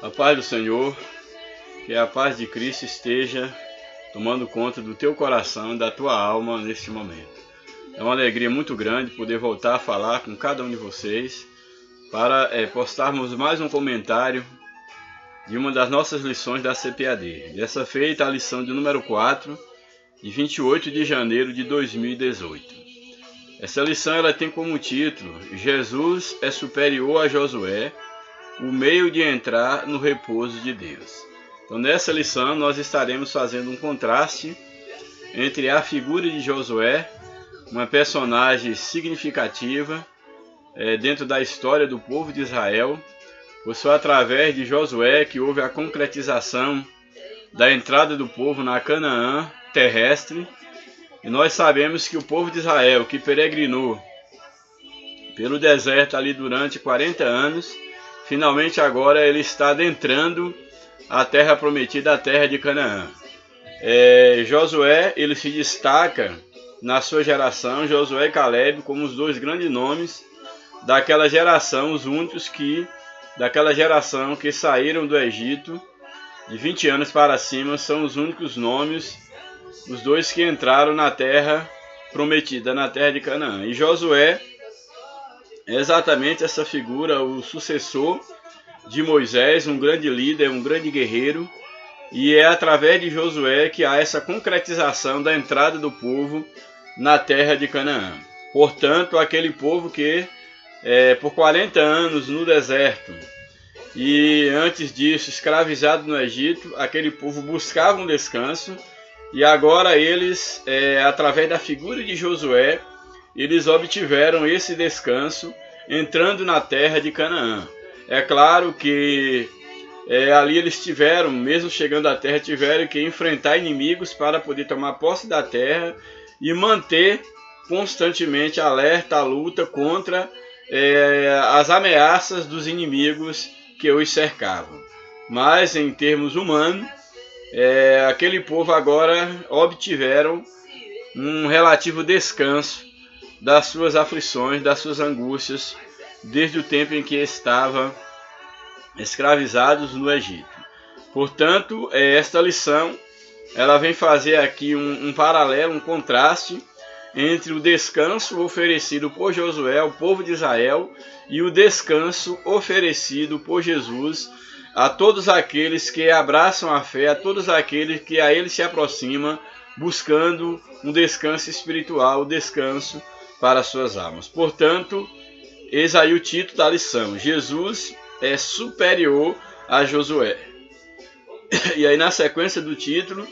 A paz do Senhor, que a paz de Cristo esteja tomando conta do teu coração e da tua alma neste momento. É uma alegria muito grande poder voltar a falar com cada um de vocês para postarmos mais um comentário de uma das nossas lições da CPAD. Dessa feita a lição de número 4, de 28 de janeiro de 2018. Essa lição ela tem como título: Jesus é superior a Josué, o meio de entrar no repouso de Deus. Então nessa lição nós estaremos fazendo um contraste entre a figura de Josué, uma personagem significativa dentro da história do povo de Israel, pois foi através de Josué que houve a concretização da entrada do povo na Canaã terrestre. E nós sabemos que o povo de Israel, que peregrinou pelo deserto ali durante 40 anos, finalmente agora ele está adentrando a terra prometida, a terra de Canaã. Josué, ele se destaca na sua geração, Josué e Caleb, como os dois grandes nomes daquela geração, os únicos daquela geração que saíram do Egito, de 20 anos para cima, são os únicos nomes, os dois que entraram na terra prometida, na terra de Canaã. E Josué é exatamente essa figura, o sucessor de Moisés, um grande líder, um grande guerreiro. E é através de Josué que há essa concretização da entrada do povo na terra de Canaã. Portanto, aquele povo que por 40 anos no deserto e antes disso escravizado no Egito, aquele povo buscava um descanso. E agora eles, através da figura de Josué, eles obtiveram esse descanso entrando na terra de Canaã. É claro que ali eles tiveram, mesmo chegando à terra, tiveram que enfrentar inimigos para poder tomar posse da terra e manter constantemente alerta a luta contra as ameaças dos inimigos que os cercavam. Mas em termos humanos, aquele povo agora obtiveram um relativo descanso das suas aflições, das suas angústias, desde o tempo em que estavam escravizados no Egito. Portanto, esta lição ela vem fazer aqui um paralelo, um contraste entre o descanso oferecido por Josué ao povo de Israel e o descanso oferecido por Jesus a todos aqueles que abraçam a fé, a todos aqueles que a ele se aproximam, buscando um descanso espiritual, um descanso para as suas almas. Portanto, eis aí o título da lição: Jesus é superior a Josué. E aí na sequência do título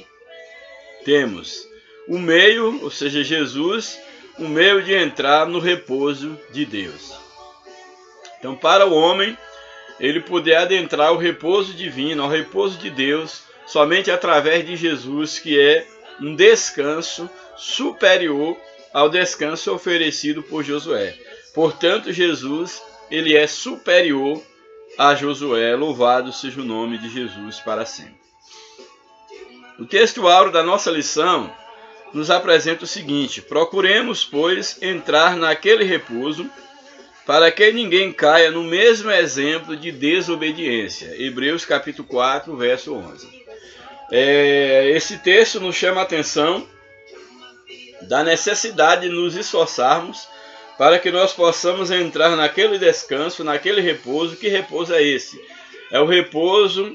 temos o meio, ou seja, Jesus, o meio de entrar no repouso de Deus. Então, para o homem ele poder adentrar o repouso divino, ao repouso de Deus, somente através de Jesus, que é um descanso superior ao descanso oferecido por Josué. Portanto, Jesus, ele é superior a Josué. Louvado seja o nome de Jesus para sempre. O texto áureo da nossa lição nos apresenta o seguinte: procuremos, pois, entrar naquele repouso, para que ninguém caia no mesmo exemplo de desobediência. Hebreus capítulo 4, verso 11. Esse texto nos chama a atenção da necessidade de nos esforçarmos para que nós possamos entrar naquele descanso, naquele repouso. Que repouso é esse? É o repouso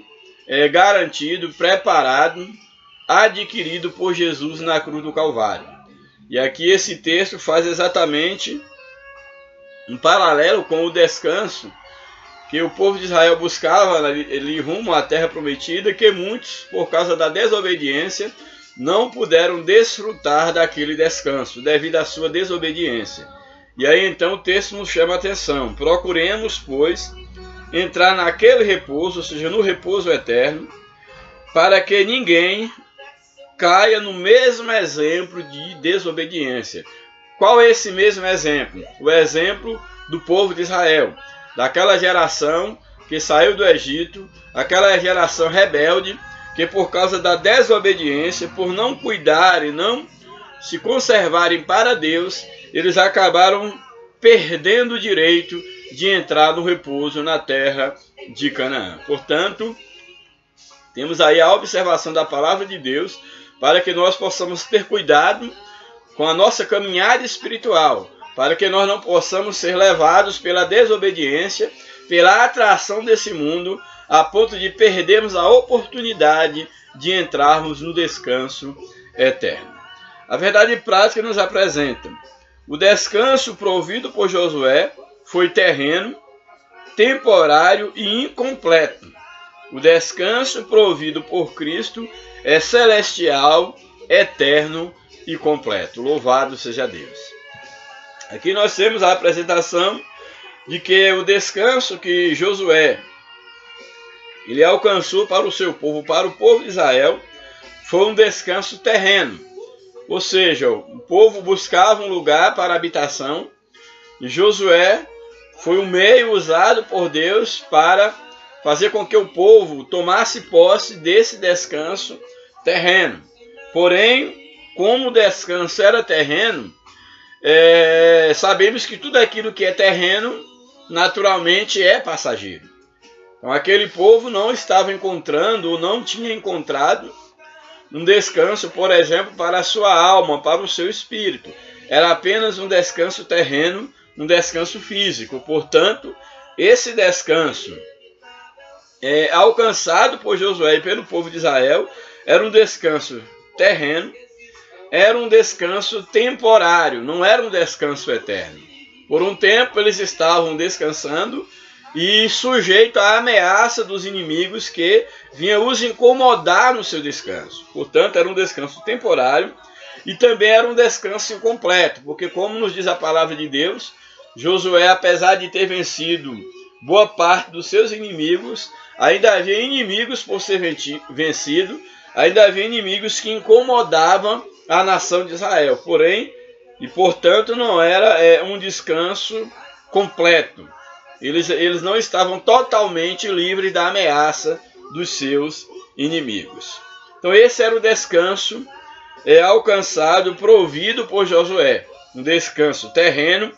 garantido, preparado, adquirido por Jesus na cruz do Calvário. E aqui esse texto faz exatamente um paralelo com o descanso que o povo de Israel buscava ali rumo à terra prometida, que muitos, por causa da desobediência, não puderam desfrutar daquele descanso, devido à sua desobediência. E aí então o texto nos chama a atenção: procuremos, pois, entrar naquele repouso, ou seja, no repouso eterno, para que ninguém caia no mesmo exemplo de desobediência. Qual é esse mesmo exemplo? O exemplo do povo de Israel, daquela geração que saiu do Egito, aquela geração rebelde, que por causa da desobediência, por não cuidarem, não se conservarem para Deus, eles acabaram perdendo o direito de entrar no repouso na terra de Canaã. Portanto, temos aí a observação da palavra de Deus para que nós possamos ter cuidado com a nossa caminhada espiritual, para que nós não possamos ser levados pela desobediência, pela atração desse mundo, a ponto de perdermos a oportunidade de entrarmos no descanso eterno. A verdade prática nos apresenta: o descanso provido por Josué foi terreno, temporário e incompleto. O descanso provido por Cristo é celestial, eterno e completo. Louvado seja Deus. Aqui nós temos a apresentação de que o descanso que Josué ele alcançou para o seu povo, para o povo de Israel, foi um descanso terreno. Ou seja, o povo buscava um lugar para habitação e Josué foi um meio usado por Deus para fazer com que o povo tomasse posse desse descanso terreno. Porém, como o descanso era terreno, sabemos que tudo aquilo que é terreno, naturalmente é passageiro. Então aquele povo não estava encontrando, ou não tinha encontrado, um descanso, por exemplo, para a sua alma, para o seu espírito. Era apenas um descanso terreno, um descanso físico. Portanto, esse descanso alcançado por Josué e pelo povo de Israel era um descanso terreno, era um descanso temporário, não era um descanso eterno. Por um tempo eles estavam descansando e sujeito à ameaça dos inimigos que vinham os incomodar no seu descanso. Portanto, era um descanso temporário e também era um descanso incompleto, porque como nos diz a palavra de Deus, Josué, apesar de ter vencido boa parte dos seus inimigos, ainda havia inimigos por ser vencido, ainda havia inimigos que incomodavam a nação de Israel. Porém, e portanto, não era um descanso completo. Eles não estavam totalmente livres da ameaça dos seus inimigos. Então esse era o descanso alcançado, provido por Josué. Um descanso terreno,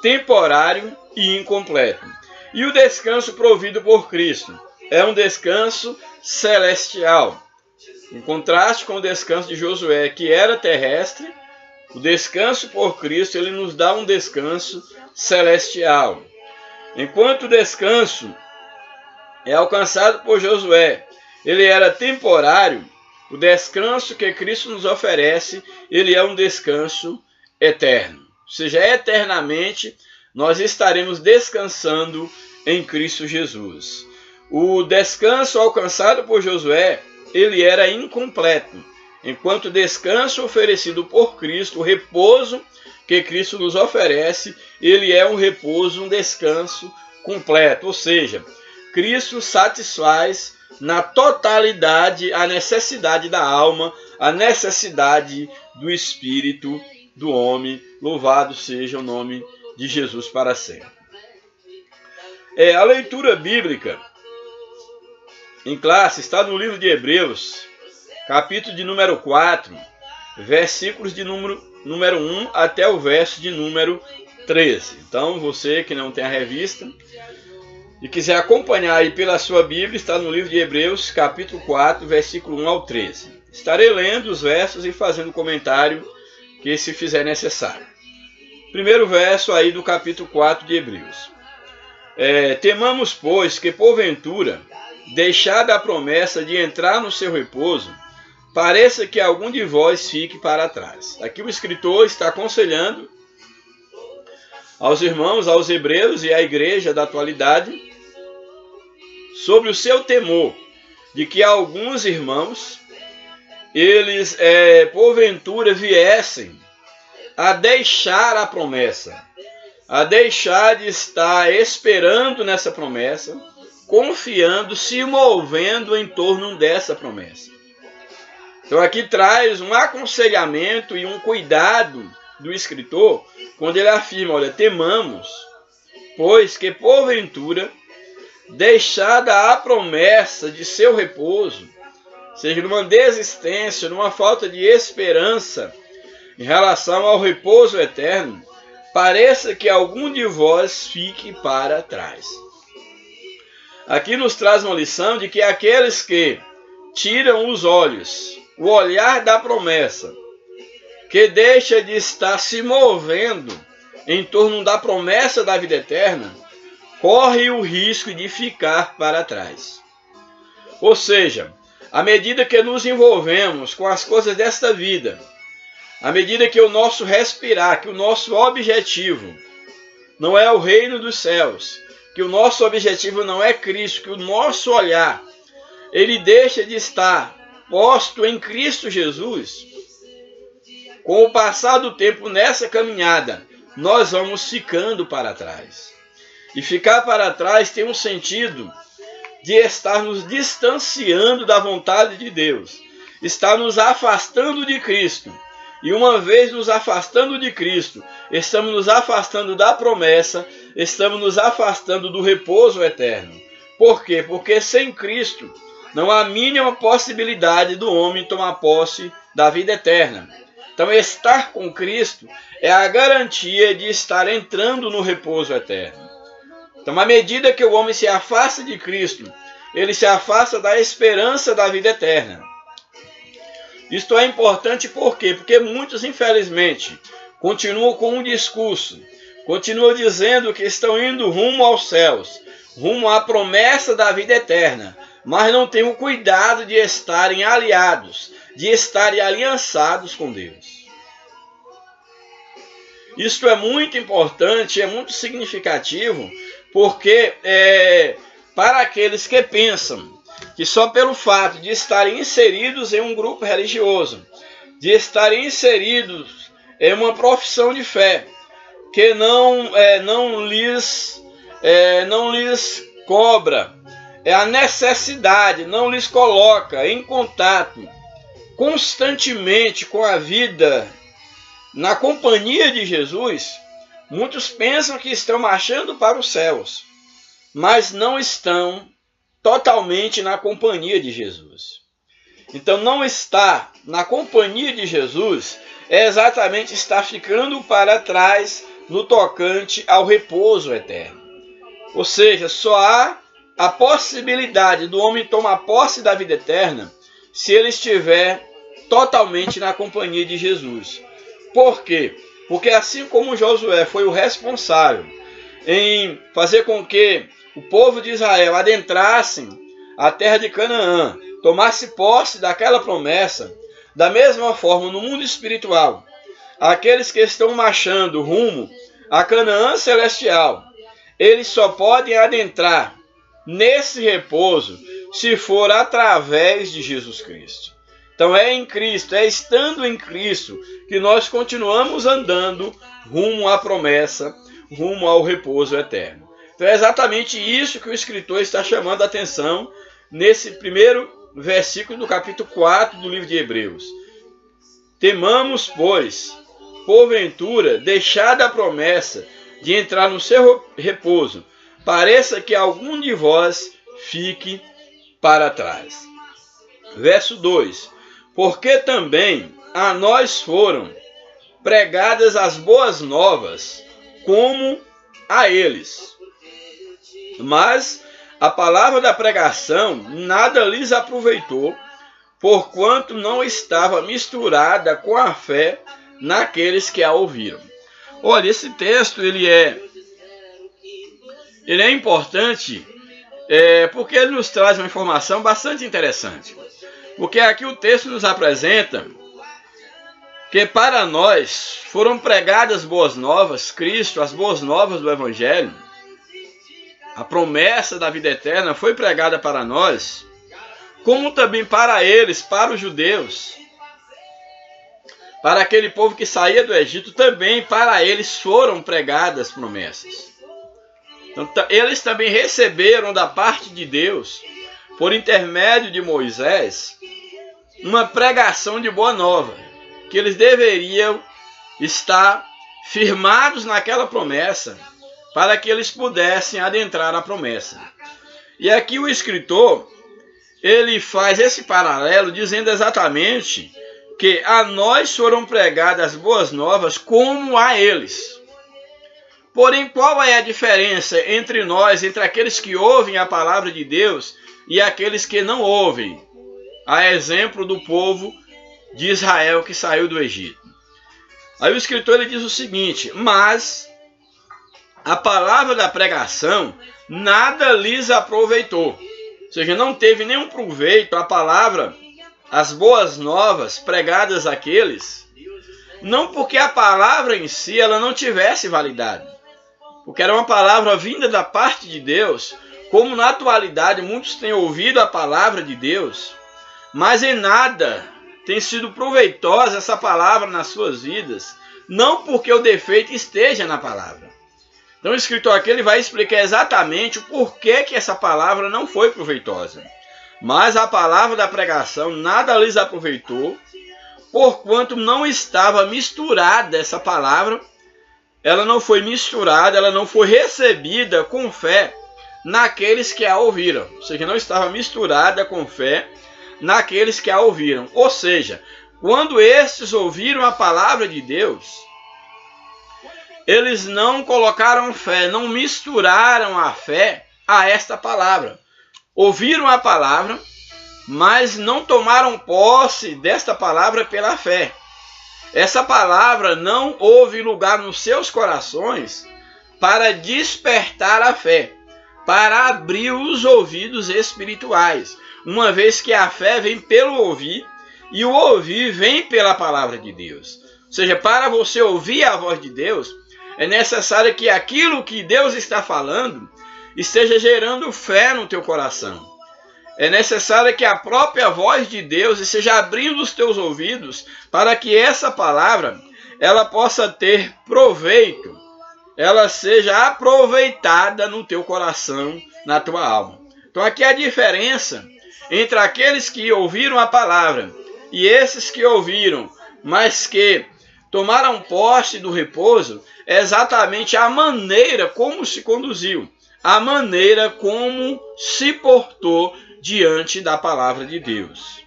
temporário e incompleto. E o descanso provido por Cristo é um descanso celestial. Em contraste com o descanso de Josué, que era terrestre, o descanso por Cristo ele nos dá um descanso celestial. Enquanto o descanso é alcançado por Josué, ele era temporário, o descanso que Cristo nos oferece, ele é um descanso eterno. Ou seja, eternamente nós estaremos descansando em Cristo Jesus. O descanso alcançado por Josué, ele era incompleto, enquanto o descanso oferecido por Cristo, o repouso que Cristo nos oferece, ele é um repouso, um descanso completo. Ou seja, Cristo satisfaz na totalidade a necessidade da alma, a necessidade do espírito do homem. Louvado seja o nome de Jesus para sempre. A leitura bíblica em classe está no livro de Hebreus, capítulo de número 4, versículos de número 1 até o verso de número 13. Então, você que não tem a revista e quiser acompanhar aí pela sua Bíblia, está no livro de Hebreus, capítulo 4, versículo 1 ao 13. Estarei lendo os versos e fazendo comentário que se fizer necessário. Primeiro verso aí do capítulo 4 de Hebreus. Temamos, pois, que porventura, deixada a promessa de entrar no seu repouso, pareça que algum de vós fique para trás. Aqui o escritor está aconselhando aos irmãos, aos hebreus e à igreja da atualidade sobre o seu temor de que alguns irmãos, eles porventura viessem a deixar a promessa, a deixar de estar esperando nessa promessa, confiando, se movendo em torno dessa promessa. Então aqui traz um aconselhamento e um cuidado do escritor, quando ele afirma, olha, temamos, pois que porventura, deixada a promessa de seu repouso, seja numa desistência, numa falta de esperança em relação ao repouso eterno, pareça que algum de vós fique para trás. Aqui nos traz uma lição de que aqueles que tiram os olhos, o olhar da promessa, que deixa de estar se movendo em torno da promessa da vida eterna, corre o risco de ficar para trás. Ou seja, à medida que nos envolvemos com as coisas desta vida, à medida que o nosso respirar, que o nosso objetivo não é o reino dos céus, que o nosso objetivo não é Cristo, que o nosso olhar, ele deixa de estar posto em Cristo Jesus, com o passar do tempo nessa caminhada, nós vamos ficando para trás. E ficar para trás tem um sentido de estar nos distanciando da vontade de Deus, estar nos afastando de Cristo. E uma vez nos afastando de Cristo, estamos nos afastando da promessa, estamos nos afastando do repouso eterno. Por quê? Porque sem Cristo não há a mínima possibilidade do homem tomar posse da vida eterna. Então, estar com Cristo é a garantia de estar entrando no repouso eterno. Então, à medida que o homem se afasta de Cristo, ele se afasta da esperança da vida eterna. Isto é importante por quê? Porque muitos, infelizmente, continuam com um discurso, continuam dizendo que estão indo rumo aos céus, rumo à promessa da vida eterna, mas não têm o cuidado de estarem aliados, de estarem aliançados com Deus. Isto é muito importante, é muito significativo, porque para aqueles que pensam que só pelo fato de estarem inseridos em um grupo religioso, de estarem inseridos em uma profissão de fé, que não lhes cobra a necessidade, não lhes coloca em contato constantemente com a vida na companhia de Jesus, muitos pensam que estão marchando para os céus, mas não estão totalmente na companhia de Jesus. Então, não estar na companhia de Jesus é exatamente estar ficando para trás no tocante ao repouso eterno. Ou seja, só há a possibilidade do homem tomar posse da vida eterna se ele estiver totalmente na companhia de Jesus. Por quê? Porque assim como Josué foi o responsável em fazer com que o povo de Israel adentrassem a terra de Canaã, tomasse posse daquela promessa, da mesma forma no mundo espiritual, aqueles que estão marchando rumo a Canaã celestial, eles só podem adentrar nesse repouso se for através de Jesus Cristo. Então é em Cristo, é estando em Cristo que nós continuamos andando rumo à promessa, rumo ao repouso eterno. Então é exatamente isso que o escritor está chamando a atenção nesse primeiro versículo do capítulo 4 do livro de Hebreus. Temamos, pois, porventura, deixada a promessa de entrar no seu repouso, pareça que algum de vós fique para trás. Verso 2. Porque também a nós foram pregadas as boas novas, como a eles. Mas a palavra da pregação nada lhes aproveitou, porquanto não estava misturada com a fé naqueles que a ouviram. Olha, esse texto ele é importante porque ele nos traz uma informação bastante interessante. Porque aqui o texto nos apresenta que para nós foram pregadas boas novas, Cristo, as boas novas do Evangelho, a promessa da vida eterna foi pregada para nós, como também para eles, para os judeus, para aquele povo que saía do Egito, também para eles foram pregadas promessas. Então, eles também receberam da parte de Deus, por intermédio de Moisés, uma pregação de boa nova, que eles deveriam estar firmados naquela promessa, para que eles pudessem adentrar a promessa. E aqui o escritor, ele faz esse paralelo, dizendo exatamente que a nós foram pregadas as boas novas como a eles. Porém, qual é a diferença entre nós, entre aqueles que ouvem a palavra de Deus e aqueles que não ouvem? A exemplo do povo de Israel que saiu do Egito. Aí o escritor ele diz o seguinte: mas a palavra da pregação nada lhes aproveitou. Ou seja, não teve nenhum proveito a palavra, as boas novas pregadas àqueles, não porque a palavra em si ela não tivesse validade, porque era uma palavra vinda da parte de Deus, como na atualidade muitos têm ouvido a palavra de Deus, mas em nada tem sido proveitosa essa palavra nas suas vidas, não porque o defeito esteja na palavra. Então o escritor aqui ele vai explicar exatamente o porquê que essa palavra não foi proveitosa. Mas a palavra da pregação nada lhes aproveitou, porquanto não estava misturada essa palavra, ela não foi misturada, ela não foi recebida com fé naqueles que a ouviram. Ou seja, não estava misturada com fé naqueles que a ouviram. Ou seja, quando estes ouviram a palavra de Deus, eles não colocaram fé, não misturaram a fé a esta palavra. Ouviram a palavra, mas não tomaram posse desta palavra pela fé. Essa palavra não houve lugar nos seus corações para despertar a fé, para abrir os ouvidos espirituais, uma vez que a fé vem pelo ouvir e o ouvir vem pela palavra de Deus. Ou seja, para você ouvir a voz de Deus, é necessário que aquilo que Deus está falando esteja gerando fé no teu coração. É necessário que a própria voz de Deus esteja abrindo os teus ouvidos para que essa palavra ela possa ter proveito, ela seja aproveitada no teu coração, na tua alma. Então aqui a diferença entre aqueles que ouviram a palavra e esses que ouviram, mas que tomaram posse do repouso, é exatamente a maneira como se conduziu, a maneira como se portou diante da palavra de Deus.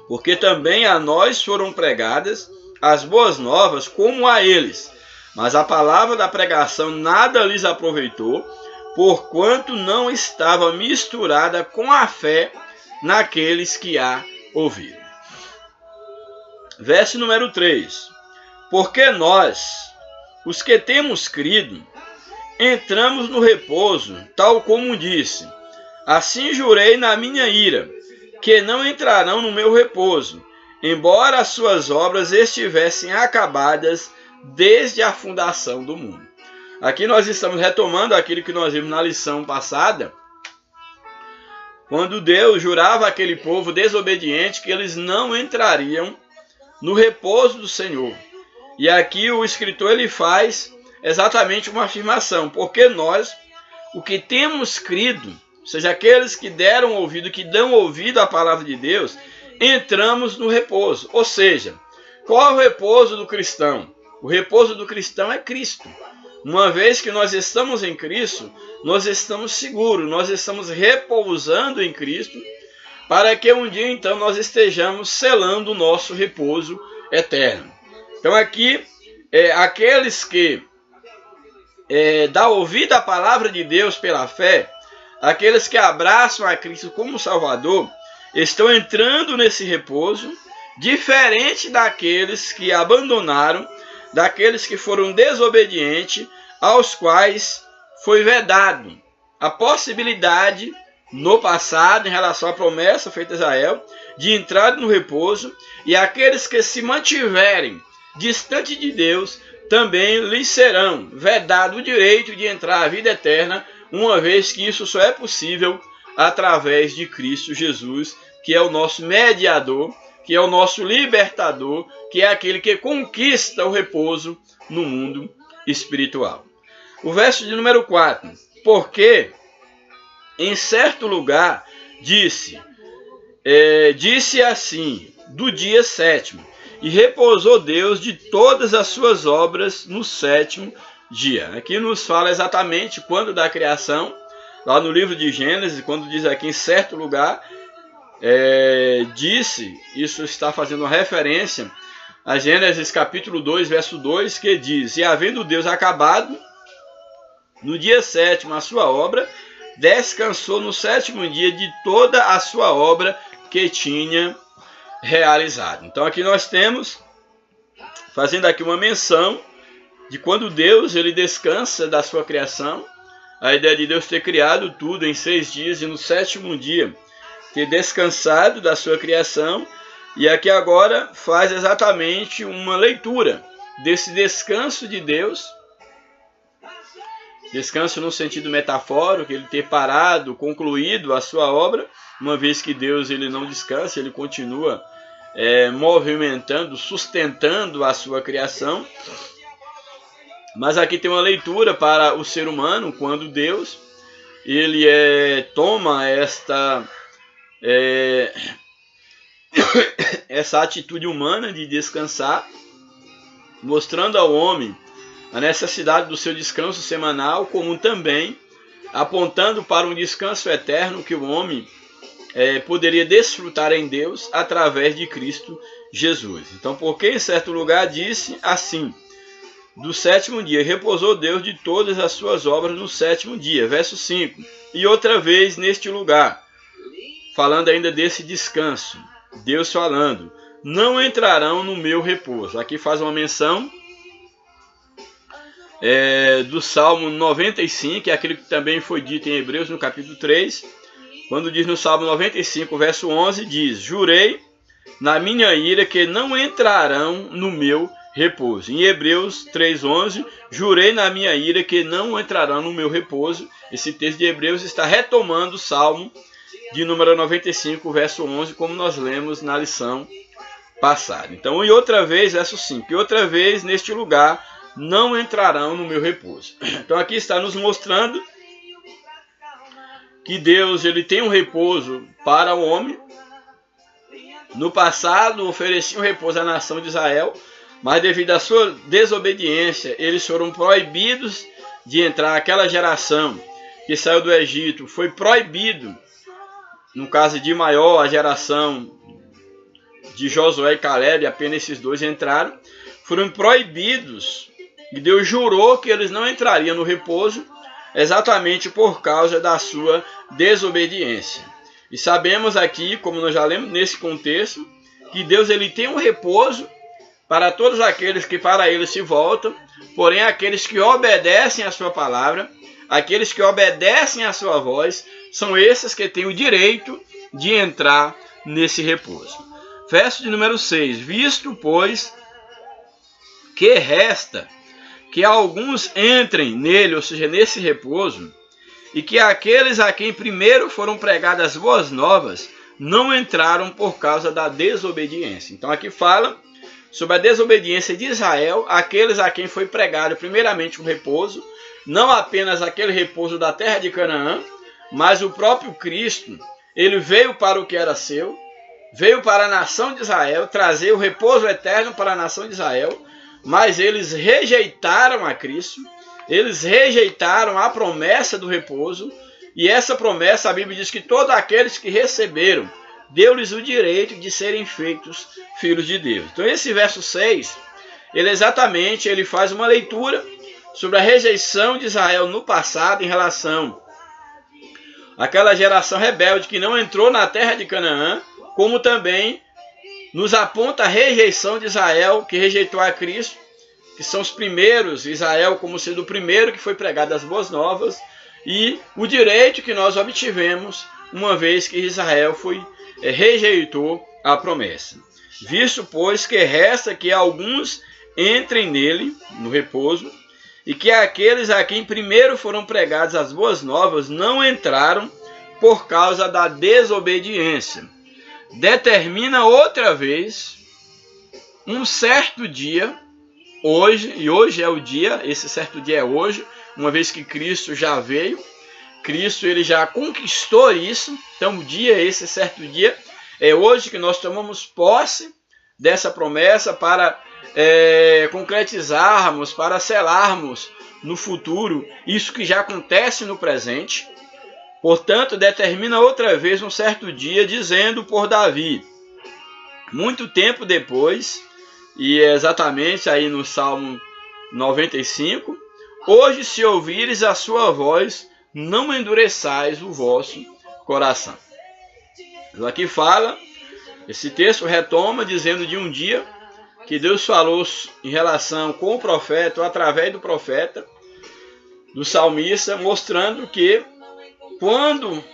Porque também a nós foram pregadas as boas novas como a eles, mas a palavra da pregação nada lhes aproveitou, porquanto não estava misturada com a fé naqueles que a ouviram. Verso número 3. Porque nós, os que temos crido, entramos no repouso, tal como disse: assim jurei na minha ira, que não entrarão no meu repouso, embora as suas obras estivessem acabadas desde a fundação do mundo. Aqui nós estamos retomando aquilo que nós vimos na lição passada, quando Deus jurava àquele povo desobediente que eles não entrariam no repouso do Senhor. E aqui o escritor ele faz exatamente uma afirmação: porque nós, o que temos crido, ou seja, aqueles que deram ouvido, que dão ouvido à palavra de Deus, entramos no repouso. Ou seja, qual é o repouso do cristão? O repouso do cristão é Cristo. Uma vez que nós estamos em Cristo, nós estamos seguros, nós estamos repousando em Cristo, para que um dia então nós estejamos selando o nosso repouso eterno. Então aqui, aqueles que dão ouvido à palavra de Deus pela fé, aqueles que abraçam a Cristo como Salvador, estão entrando nesse repouso, diferente daqueles que abandonaram, daqueles que foram desobedientes, aos quais foi vedado a possibilidade no passado, em relação à promessa feita a Israel, de entrar no repouso, e aqueles que se mantiverem distante de Deus, também lhes serão vedado o direito de entrar à vida eterna, uma vez que isso só é possível através de Cristo Jesus, que é o nosso mediador, que é o nosso libertador, que é aquele que conquista o repouso no mundo espiritual. O verso de número 4. Porque em certo lugar disse assim, do dia 7º, e repousou Deus de todas as suas obras no 7º dia. Aqui nos fala exatamente quando da criação, lá no livro de Gênesis, quando diz aqui em certo lugar, disse, isso está fazendo uma referência a Gênesis capítulo 2, verso 2, que diz: E havendo Deus acabado no dia 7º a sua obra, descansou no 7º dia de toda a sua obra que tinha realizado. Então aqui nós temos, fazendo aqui uma menção de quando Deus ele descansa da sua criação, a ideia de Deus ter criado tudo em 6 dias e no 7º dia ter descansado da sua criação. E aqui agora faz exatamente uma leitura desse descanso de Deus, descanso no sentido metafórico, ele ter parado, concluído a sua obra, uma vez que Deus ele não descansa, ele continua movimentando, sustentando a sua criação. Mas aqui tem uma leitura para o ser humano, quando Deus ele toma essa atitude humana de descansar, mostrando ao homem a necessidade do seu descanso semanal, como também apontando para um descanso eterno que o homem poderia desfrutar em Deus através de Cristo Jesus. Então, porque em certo lugar disse assim: do 7º dia repousou Deus de todas as suas obras no 7º dia. Verso 5. E outra vez neste lugar, falando ainda desse descanso, Deus falando: não entrarão no meu repouso. Aqui faz uma menção do Salmo 95, que é aquele que também foi dito em Hebreus no capítulo 3, quando diz no Salmo 95, verso 11, diz: jurei na minha ira que não entrarão no meu repouso. Em Hebreus 3:11, jurei na minha ira que não entrarão no meu repouso. Esse texto de Hebreus está retomando o Salmo de número 95, verso 11, como nós lemos na lição passada. Então, e outra vez, verso 5, e outra vez neste lugar não entrarão no meu repouso. Então aqui está nos mostrando que Deus ele tem um repouso para o homem. No passado oferecia um repouso à nação de Israel, mas devido à sua desobediência, eles foram proibidos de entrar. Aquela geração que saiu do Egito foi proibido, no caso de Maior, a geração de Josué e Caleb, apenas esses dois entraram, foram proibidos, e Deus jurou que eles não entrariam no repouso, exatamente por causa da sua desobediência. E sabemos aqui, como nós já lemos nesse contexto, que Deus ele tem um repouso para todos aqueles que para ele se voltam, porém aqueles que obedecem a sua palavra, aqueles que obedecem a sua voz, são esses que têm o direito de entrar nesse repouso. Verso de número 6. Visto, pois, que resta que alguns entrem nele, ou seja, nesse repouso, e que aqueles a quem primeiro foram pregadas as boas novas, não entraram por causa da desobediência. Então aqui fala sobre a desobediência de Israel, aqueles a quem foi pregado primeiramente um repouso, não apenas aquele repouso da terra de Canaã, mas o próprio Cristo, ele veio para o que era seu, veio para a nação de Israel, trazer o repouso eterno para a nação de Israel, mas eles rejeitaram a Cristo, eles rejeitaram a promessa do repouso, e essa promessa, a Bíblia diz que todos aqueles que receberam, deu-lhes o direito de serem feitos filhos de Deus. Então esse verso 6, ele faz uma leitura sobre a rejeição de Israel no passado em relação àquela geração rebelde que não entrou na terra de Canaã, como também nos aponta a rejeição de Israel que rejeitou a Cristo, que são os primeiros, Israel como sendo o primeiro que foi pregado as boas novas, e o direito que nós obtivemos uma vez que Israel rejeitou a promessa. Visto, pois, que resta que alguns entrem nele, no repouso, e que aqueles a quem primeiro foram pregadas as boas novas não entraram por causa da desobediência. Determina outra vez um certo dia, hoje, e hoje é o dia, esse certo dia é hoje, uma vez que Cristo já veio, Cristo ele já conquistou isso, então o dia, esse certo dia, é hoje que nós tomamos posse dessa promessa para concretizarmos, para selarmos no futuro isso que já acontece no presente. Portanto, determina outra vez um certo dia, dizendo por Davi: muito tempo depois, E é exatamente aí no Salmo 95. Hoje, se ouvires a sua voz, não endureçais o vosso coração. Aqui fala, esse texto retoma dizendo de um dia que Deus falou em relação com o profeta, ou através do profeta, do salmista, mostrando que quando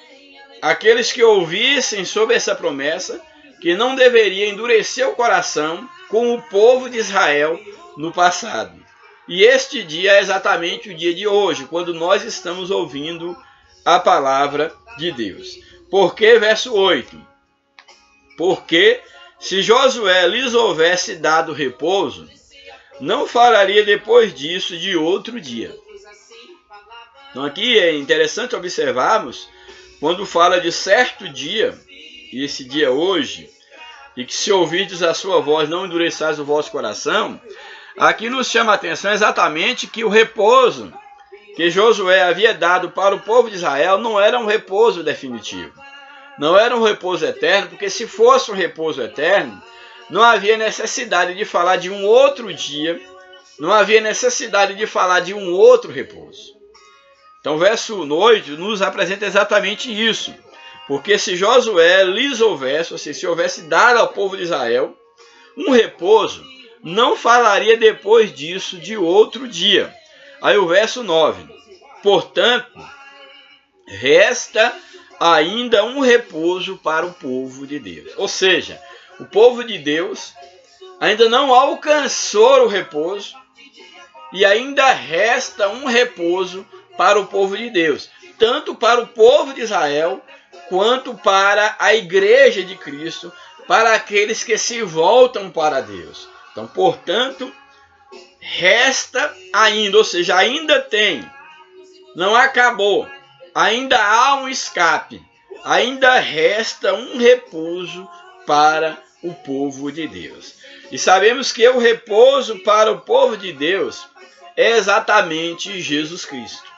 aqueles que ouvissem sobre essa promessa, que não deveria endurecer o coração com o povo de Israel no passado. E este dia é exatamente o dia de hoje, quando nós estamos ouvindo a palavra de Deus. Porque, verso 8, porque se Josué lhes houvesse dado repouso, não falaria depois disso de outro dia. Então aqui é interessante observarmos, quando fala de certo dia, e esse dia hoje, e que se ouvirdes a sua voz, não endureçais o vosso coração, aqui nos chama a atenção exatamente que o repouso que Josué havia dado para o povo de Israel não era um repouso definitivo. Não era um repouso eterno, porque se fosse um repouso eterno, não havia necessidade de falar de um outro dia, não havia necessidade de falar de um outro repouso. Então o verso 8 nos apresenta exatamente isso. Porque se Josué lhes houvesse, ou seja, se houvesse dado ao povo de Israel um repouso, não falaria depois disso de outro dia. Aí o verso 9. Portanto, resta ainda um repouso para o povo de Deus. Ou seja, o povo de Deus ainda não alcançou o repouso e ainda resta um repouso para o povo de Deus. Tanto para o povo de Israel, quanto para a igreja de Cristo, para aqueles que se voltam para Deus. Então, portanto, resta ainda, ou seja, ainda tem, não acabou, ainda há um escape, ainda resta um repouso para o povo de Deus. E sabemos que o repouso para o povo de Deus é exatamente Jesus Cristo.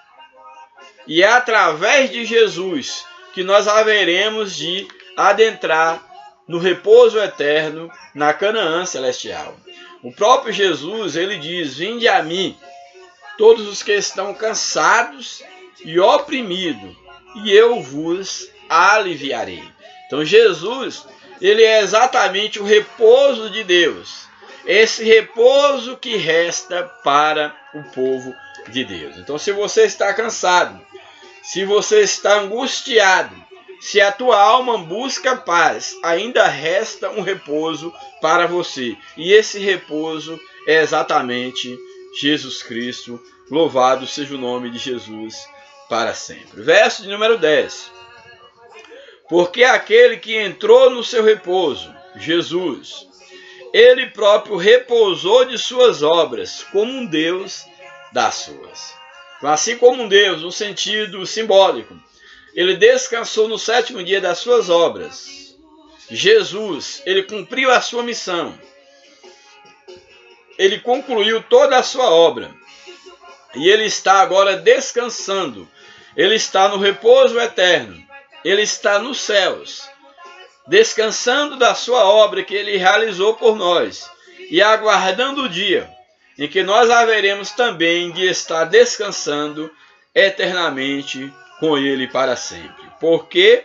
E é através de Jesus que nós haveremos de adentrar no repouso eterno na Canaã celestial. O próprio Jesus, ele diz: vinde a mim, todos os que estão cansados e oprimidos, e eu vos aliviarei. Então Jesus, ele é exatamente o repouso de Deus, esse repouso que resta para o povo de Deus. Então, se você está cansado, se você está angustiado, se a tua alma busca paz, ainda resta um repouso para você. E esse repouso é exatamente Jesus Cristo. Louvado seja o nome de Jesus para sempre. Verso de número 10. Porque aquele que entrou no seu repouso, Jesus, ele próprio repousou de suas obras, como um Deus das suas. Então, assim como um Deus, no sentido simbólico, ele descansou no sétimo dia das suas obras. Jesus, ele cumpriu a sua missão. Ele concluiu toda a sua obra. E ele está agora descansando. Ele está no repouso eterno. Ele está nos céus, descansando da sua obra que ele realizou por nós. E aguardando o dia em que nós haveremos também de estar descansando eternamente com ele para sempre. Porque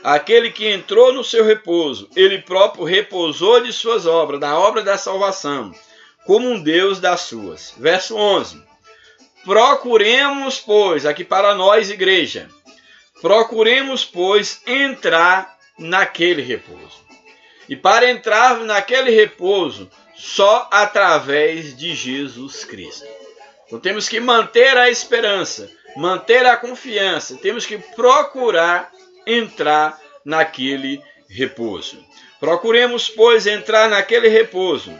aquele que entrou no seu repouso, ele próprio repousou de suas obras, da obra da salvação, como um Deus das suas. Verso 11. Procuremos, pois, aqui para nós, igreja, procuremos, pois, entrar naquele repouso. E para entrar naquele repouso, só através de Jesus Cristo. Então temos que manter a esperança, manter a confiança, temos que procurar entrar naquele repouso. Procuremos, pois, entrar naquele repouso,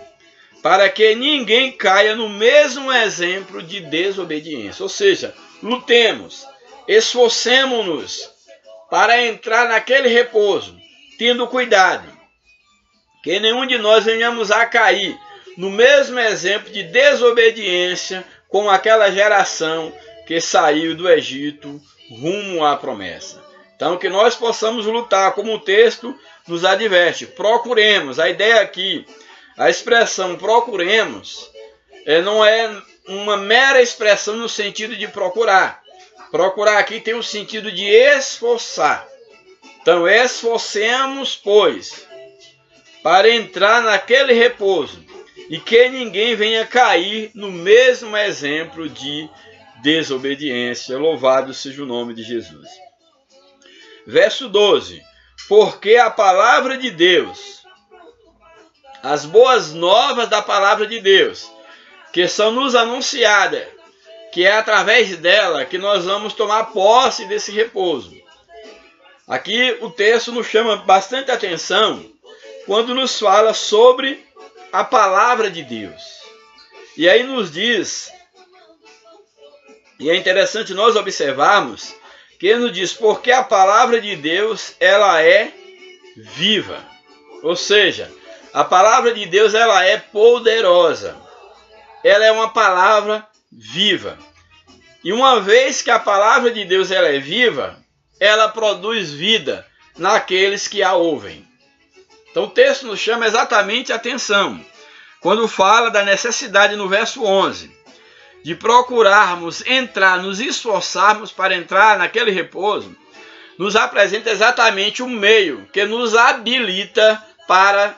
para que ninguém caia no mesmo exemplo de desobediência. Ou seja, lutemos, esforcemo-nos para entrar naquele repouso, tendo cuidado, que nenhum de nós venhamos a cair no mesmo exemplo de desobediência com aquela geração que saiu do Egito rumo à promessa. Então, que nós possamos lutar, como o texto nos adverte. Procuremos. A ideia aqui A expressão procuremos não é uma mera expressão no sentido de procurar. Procurar aqui tem o sentido de esforçar. Então, esforcemos, pois, para entrar naquele repouso, e que ninguém venha cair no mesmo exemplo de desobediência. Louvado seja o nome de Jesus. Verso 12. Porque a palavra de Deus, as boas novas da palavra de Deus, que são nos anunciadas, que é através dela que nós vamos tomar posse desse repouso. Aqui o texto nos chama bastante atenção quando nos fala sobre a palavra de Deus. E aí nos diz, e é interessante nós observarmos, que ele nos diz, porque a palavra de Deus, ela é viva. Ou seja, a palavra de Deus, ela é poderosa. Ela é uma palavra viva. E uma vez que a palavra de Deus, ela é viva, ela produz vida naqueles que a ouvem. Então o texto nos chama exatamente a atenção quando fala da necessidade no verso 11 de procurarmos entrar, nos esforçarmos para entrar naquele repouso. Nos apresenta exatamente o meio que nos habilita para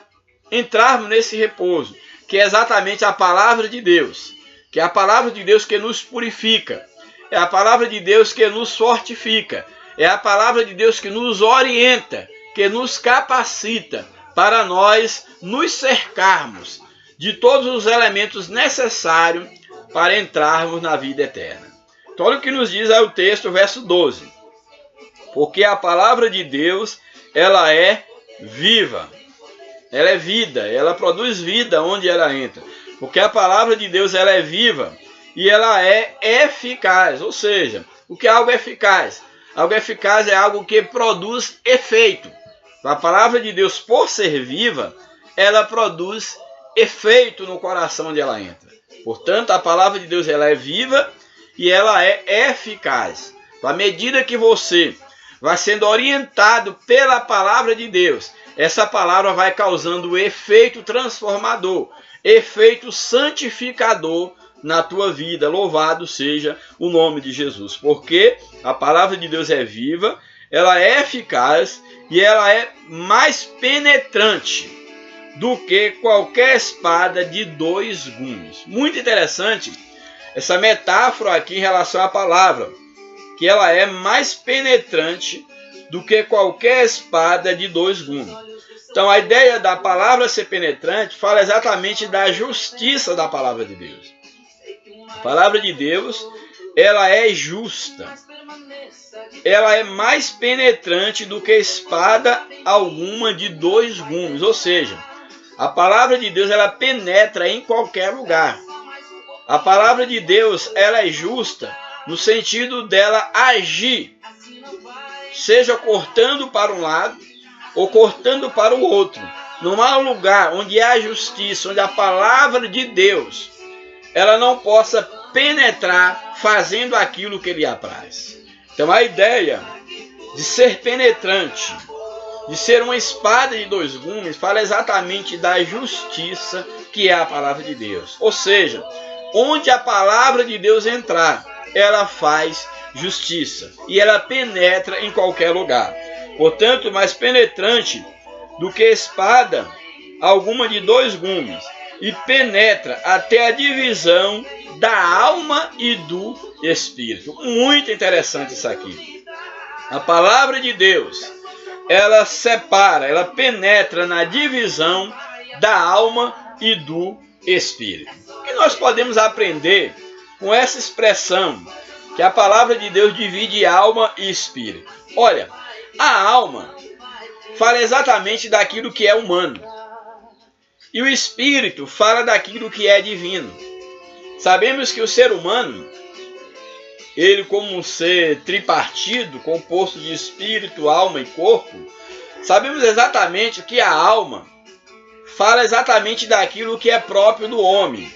entrarmos nesse repouso, que é exatamente a palavra de Deus, que é a palavra de Deus que nos purifica, é a palavra de Deus que nos fortifica, é a palavra de Deus que nos orienta, que nos capacita para nós nos cercarmos de todos os elementos necessários para entrarmos na vida eterna. Então olha o que nos diz aí o texto, verso 12. Porque a palavra de Deus, ela é viva, ela é vida, ela produz vida onde ela entra. Porque a palavra de Deus, ela é viva e ela é eficaz. Ou seja, o que é algo eficaz? Algo eficaz é algo que produz efeito. A palavra de Deus, por ser viva, ela produz efeito no coração onde ela entra. Portanto, a palavra de Deus, ela é viva e ela é eficaz. À medida que você vai sendo orientado pela palavra de Deus, essa palavra vai causando efeito transformador, efeito santificador na tua vida. Louvado seja o nome de Jesus. Porque a palavra de Deus é viva, ela é eficaz e ela é mais penetrante do que qualquer espada de 2 gumes. Muito interessante essa metáfora aqui em relação à palavra, que ela é mais penetrante do que qualquer espada de 2 gumes. Então a ideia da palavra ser penetrante fala exatamente da justiça da palavra de Deus. A palavra de Deus, ela é justa. Ela é mais penetrante do que espada alguma de 2 gumes. Ou seja, a palavra de Deus, ela penetra em qualquer lugar. A palavra de Deus, ela é justa no sentido dela agir, seja cortando para um lado ou cortando para o outro. Não há lugar onde há justiça, onde a palavra de Deus, ela não possa penetrar fazendo aquilo que lhe apraz. Então a ideia de ser penetrante, de ser uma espada de 2 gumes, fala exatamente da justiça que é a palavra de Deus. Ou seja, onde a palavra de Deus entrar, ela faz justiça e ela penetra em qualquer lugar. Portanto, mais penetrante do que espada alguma de 2 gumes, e penetra até a divisão da alma e do espírito. Muito interessante isso aqui. A palavra de Deus, ela separa, ela penetra na divisão da alma e do espírito. O que nós podemos aprender com essa expressão, que a palavra de Deus divide alma e espírito? Olha, a alma fala exatamente daquilo que é humano, e o espírito fala daquilo que é divino. Sabemos que o ser humano, ele como um ser tripartido, composto de espírito, alma e corpo, sabemos exatamente que a alma fala exatamente daquilo que é próprio do homem.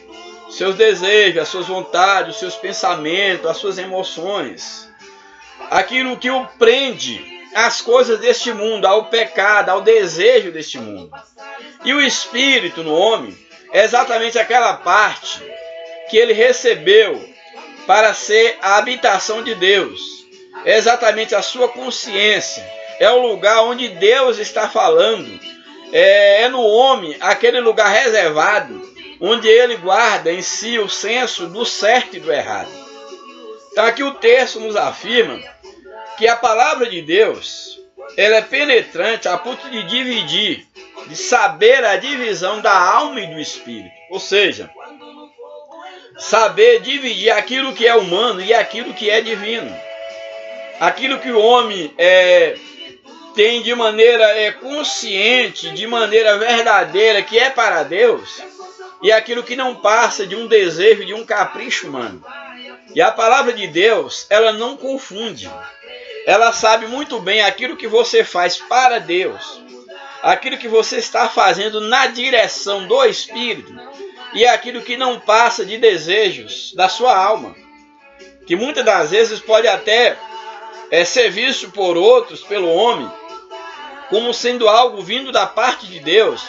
Seus desejos, as suas vontades, os seus pensamentos, as suas emoções. Aquilo que o prende às coisas deste mundo, ao pecado, ao desejo deste mundo. E o espírito no homem é exatamente aquela parte que ele recebeu para ser a habitação de Deus. É exatamente a sua consciência. É o lugar onde Deus está falando. É no homem aquele lugar reservado, onde ele guarda em si o senso do certo e do errado. Então aqui o texto nos afirma que a palavra de Deus, ela é penetrante a ponto de dividir, de saber a divisão da alma e do espírito. Ou seja, saber dividir aquilo que é humano e aquilo que é divino. Aquilo que o homem tem de maneira consciente, de maneira verdadeira, que é para Deus, e aquilo que não passa de um desejo, de um capricho humano. E a palavra de Deus, ela não confunde. Ela sabe muito bem aquilo que você faz para Deus, aquilo que você está fazendo na direção do Espírito, e aquilo que não passa de desejos da sua alma, que muitas das vezes pode até ser visto por outros, pelo homem, como sendo algo vindo da parte de Deus,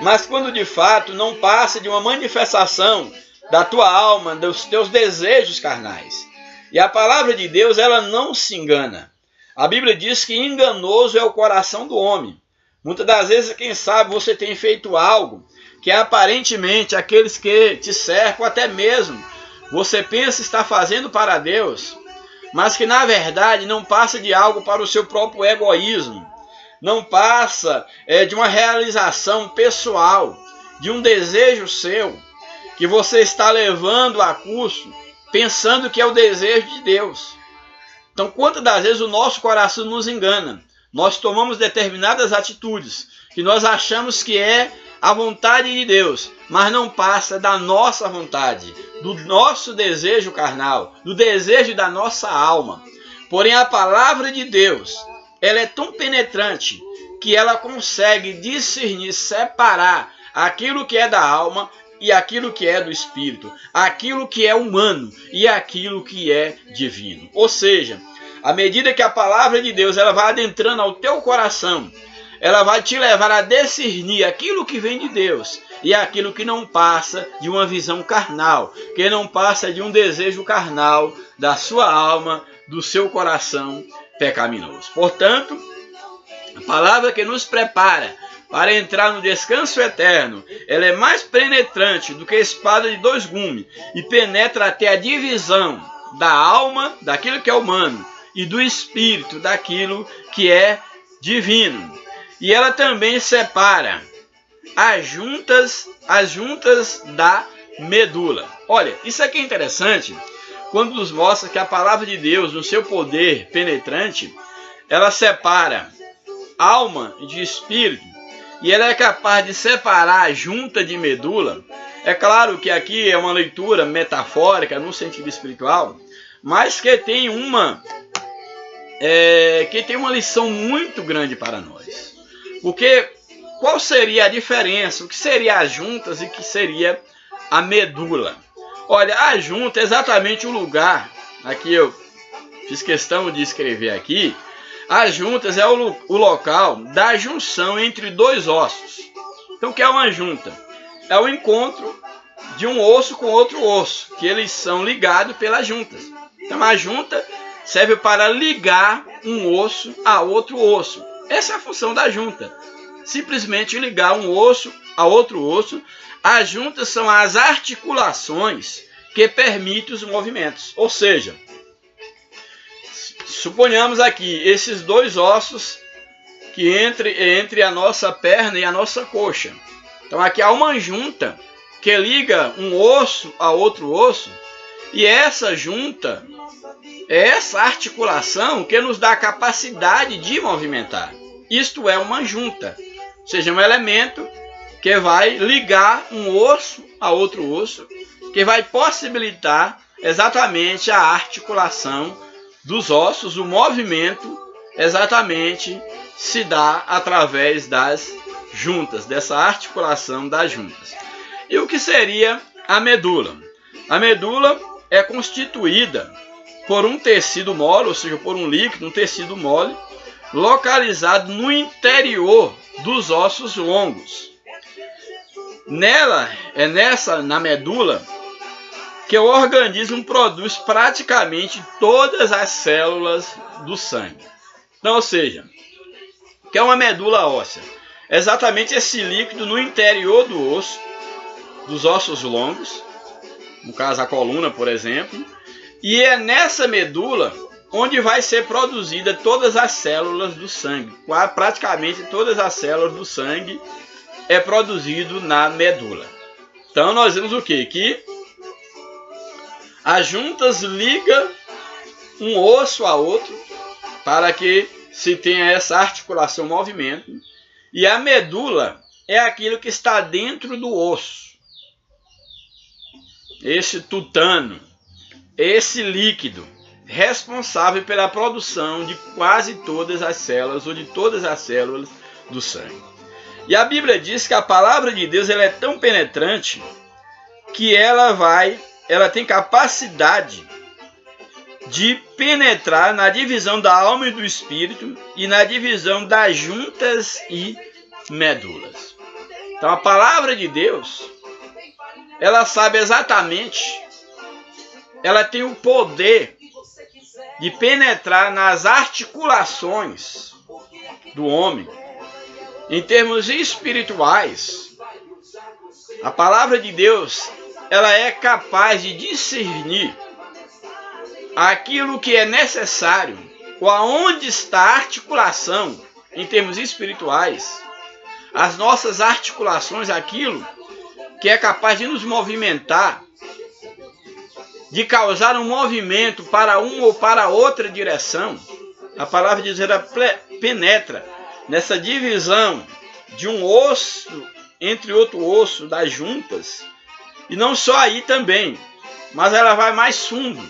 mas quando de fato não passa de uma manifestação da tua alma, dos teus desejos carnais. E a palavra de Deus, ela não se engana. A Bíblia diz que enganoso é o coração do homem. Muitas das vezes, quem sabe, você tem feito algo que aparentemente aqueles que te cercam, até mesmo você pensa estar fazendo para Deus, mas que na verdade não passa de algo para o seu próprio egoísmo. Não passa de uma realização pessoal, de um desejo seu, que você está levando a curso, pensando que é o desejo de Deus. Então, quantas das vezes o nosso coração nos engana? Nós tomamos determinadas atitudes que nós achamos que é a vontade de Deus, mas não passa da nossa vontade, do nosso desejo carnal, do desejo da nossa alma. Porém, a palavra de Deus, ela é tão penetrante que ela consegue discernir, separar aquilo que é da alma e aquilo que é do espírito, aquilo que é humano e aquilo que é divino. Ou seja, à medida que a palavra de Deus ela vai adentrando ao teu coração, ela vai te levar a discernir aquilo que vem de Deus e aquilo que não passa de uma visão carnal, que não passa de um desejo carnal da sua alma, do seu coração pecaminoso. Portanto, a palavra que nos prepara para entrar no descanso eterno, ela é mais penetrante do que a espada de dois gumes e penetra até a divisão da alma, daquilo que é humano, e do espírito, daquilo que é divino. E ela também separa as juntas da medula. Olha, isso aqui é interessante, quando nos mostra que a palavra de Deus, no seu poder penetrante, ela separa alma de espírito, e ela é capaz de separar a junta de medula. É claro que aqui é uma leitura metafórica, no sentido espiritual, mas que tem uma lição muito grande para nós. Porque qual seria a diferença? O que seria as juntas e o que seria a medula? Olha, a junta é exatamente o lugar, aqui eu fiz questão de escrever aqui, as juntas é o local da junção entre dois ossos. Então, o que é uma junta? É o encontro de um osso com outro osso, que eles são ligados pelas juntas. Então, a junta serve para ligar um osso a outro osso. Essa é a função da junta. Simplesmente ligar um osso a outro osso. As juntas são as articulações que permitem os movimentos. Ou seja, suponhamos aqui esses dois ossos que entre a nossa perna e a nossa coxa. Então aqui há uma junta que liga um osso a outro osso, e essa junta é essa articulação que nos dá a capacidade de movimentar. Isto é uma junta, ou seja, um elemento que vai ligar um osso a outro osso, que vai possibilitar exatamente a articulação dos ossos. O movimento exatamente se dá através das juntas, dessa articulação das juntas. E o que seria a medula? A medula é constituída por um tecido mole, ou seja, por um líquido, um tecido mole, localizado no interior dos ossos longos. Na medula, que o organismo produz praticamente todas as células do sangue. Então, ou seja, que é uma medula óssea? Exatamente esse líquido no interior do osso, dos ossos longos, no caso a coluna, por exemplo, e é nessa medula onde vai ser produzida todas as células do sangue. Praticamente todas as células do sangue é produzido na medula. Então nós vemos o quê? Que as juntas ligam um osso a outro para que se tenha essa articulação, movimento. E a medula é aquilo que está dentro do osso. Esse tutano, esse líquido, responsável pela produção de quase todas as células ou de todas as células do sangue. E a Bíblia diz que a palavra de Deus ela é tão penetrante que ela tem capacidade de penetrar na divisão da alma e do espírito e na divisão das juntas e medulas. Então a palavra de Deus, ela sabe exatamente, ela tem o poder de penetrar nas articulações do homem. Em termos espirituais, a palavra de Deus, ela é capaz de discernir aquilo que é necessário, ou aonde está a articulação, em termos espirituais, as nossas articulações, aquilo que é capaz de nos movimentar, de causar um movimento para uma ou para outra direção. A palavra de Deus ela penetra nessa divisão de um osso entre outro osso, das juntas, e não só aí também, mas ela vai mais fundo,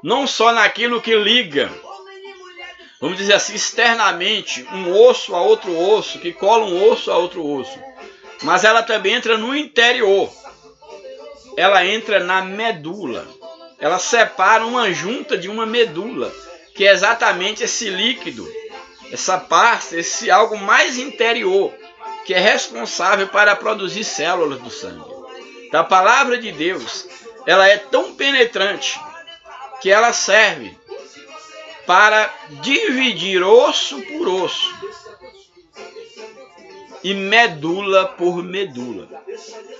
não só naquilo que liga, vamos dizer assim, externamente, um osso a outro osso, que cola um osso a outro osso, mas ela também entra no interior, ela entra na medula, ela separa uma junta de uma medula, que é exatamente esse líquido, essa parte, esse algo mais interior, que é responsável para produzir células do sangue. Então, a palavra de Deus, ela é tão penetrante que ela serve para dividir osso por osso e medula por medula,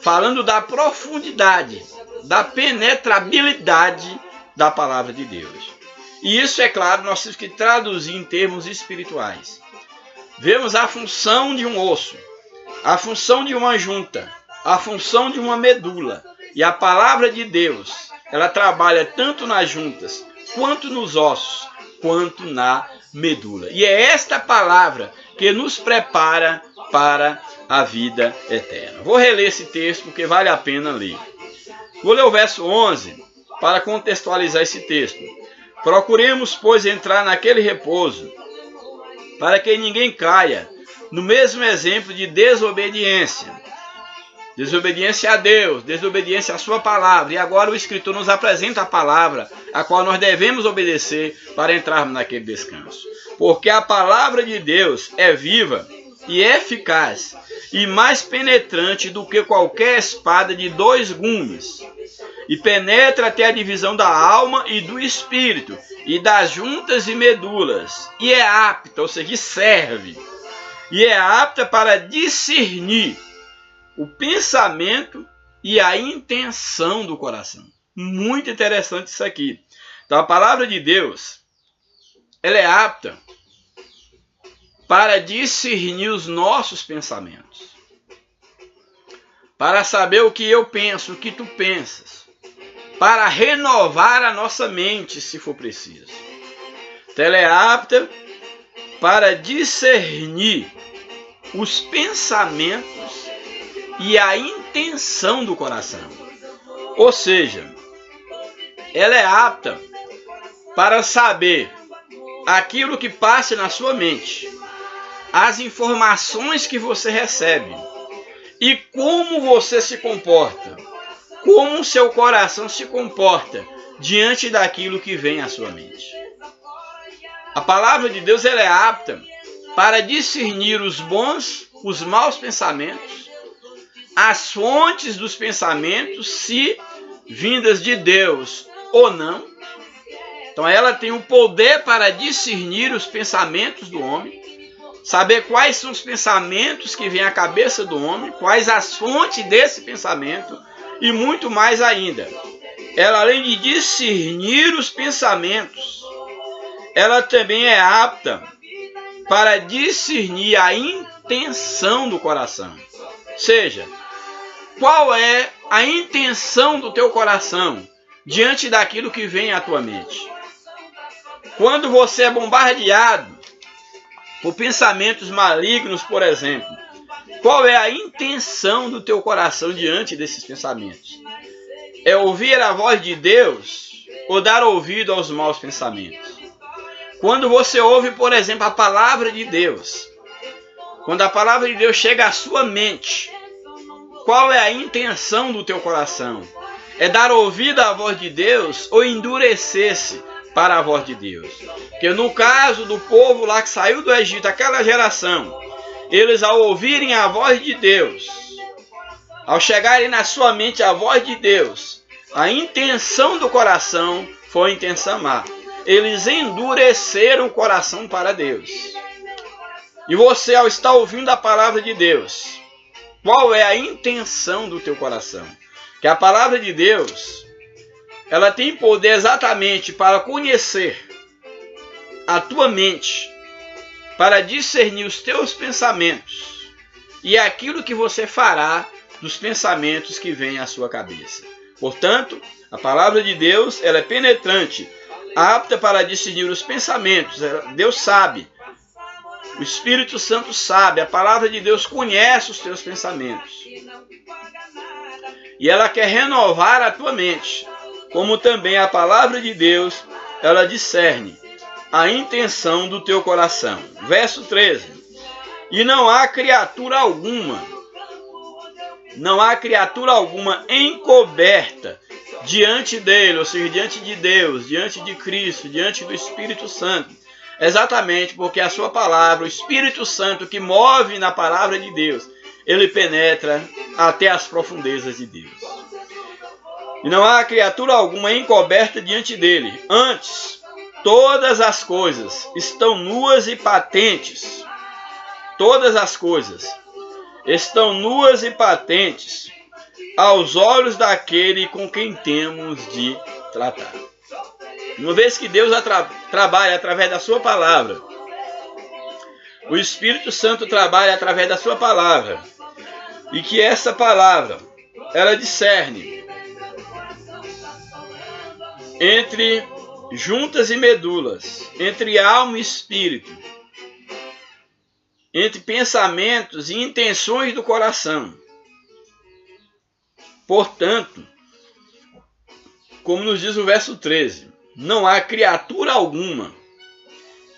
falando da profundidade, da penetrabilidade da palavra de Deus. E isso, é claro, nós temos que traduzir em termos espirituais. Vemos a função de um osso, a função de uma junta, a função de uma medula. E a palavra de Deus, ela trabalha tanto nas juntas, quanto nos ossos, quanto na medula. E é esta palavra que nos prepara para a vida eterna. Vou reler esse texto porque vale a pena ler. Vou ler o verso 11 para contextualizar esse texto. Procuremos, pois, entrar naquele repouso, para que ninguém caia no mesmo exemplo de desobediência. Desobediência a Deus, desobediência à sua palavra. E agora o escritor nos apresenta a palavra, a qual nós devemos obedecer para entrarmos naquele descanso. Porque a palavra de Deus é viva e eficaz, e mais penetrante do que qualquer espada de 2 gumes, e penetra até a divisão da alma e do espírito, e das juntas e medulas, e é apta, ou seja, serve, e é apta para discernir o pensamento e a intenção do coração. Muito interessante isso aqui. Então a palavra de Deus, ela é apta para discernir os nossos pensamentos, para saber o que eu penso, o que tu pensas, para renovar a nossa mente, se for preciso. Então ela é apta para discernir os pensamentos e a intenção do coração. Ou seja, ela é apta para saber aquilo que passa na sua mente, as informações que você recebe e como você se comporta, como o seu coração se comporta diante daquilo que vem à sua mente. A palavra de Deus ela é apta para discernir os bons, os maus pensamentos, as fontes dos pensamentos, se vindas de Deus ou não. Então ela tem o poder para discernir os pensamentos do homem, saber quais são os pensamentos que vêm à cabeça do homem, quais as fontes desse pensamento e muito mais ainda. Ela, além de discernir os pensamentos, ela também é apta para discernir a intenção do coração. Ou seja, qual é a intenção do teu coração diante daquilo que vem à tua mente? Quando você é bombardeado por pensamentos malignos, por exemplo, qual é a intenção do teu coração diante desses pensamentos? É ouvir a voz de Deus ou dar ouvido aos maus pensamentos? Quando você ouve, por exemplo, a palavra de Deus, quando a palavra de Deus chega à sua mente, qual é a intenção do teu coração? É dar ouvido à voz de Deus ou endurecer-se para a voz de Deus? Porque no caso do povo lá que saiu do Egito, aquela geração, eles ao ouvirem a voz de Deus, ao chegarem na sua mente a voz de Deus, a intenção do coração foi a intenção má. Eles endureceram o coração para Deus. E você, ao estar ouvindo a palavra de Deus, qual é a intenção do teu coração? Que a palavra de Deus, ela tem poder exatamente para conhecer a tua mente, para discernir os teus pensamentos e aquilo que você fará dos pensamentos que vêm à sua cabeça. Portanto, a palavra de Deus, ela é penetrante, apta para discernir os pensamentos. Deus sabe, o Espírito Santo sabe, a palavra de Deus conhece os teus pensamentos. E ela quer renovar a tua mente, como também a palavra de Deus, ela discerne a intenção do teu coração. Verso 13. E não há criatura alguma encoberta diante dele, ou seja, diante de Deus, diante de Cristo, diante do Espírito Santo. Exatamente porque a sua palavra, o Espírito Santo que move na palavra de Deus, ele penetra até as profundezas de Deus. E não há criatura alguma encoberta diante dele. Antes, todas as coisas estão nuas e patentes. Todas as coisas estão nuas e patentes aos olhos daquele com quem temos de tratar. Uma vez que Deus trabalha através da sua palavra, o Espírito Santo trabalha através da sua palavra, e que essa palavra, ela discerne entre juntas e medulas, entre alma e espírito, entre pensamentos e intenções do coração. Portanto, como nos diz o verso 13, não há criatura alguma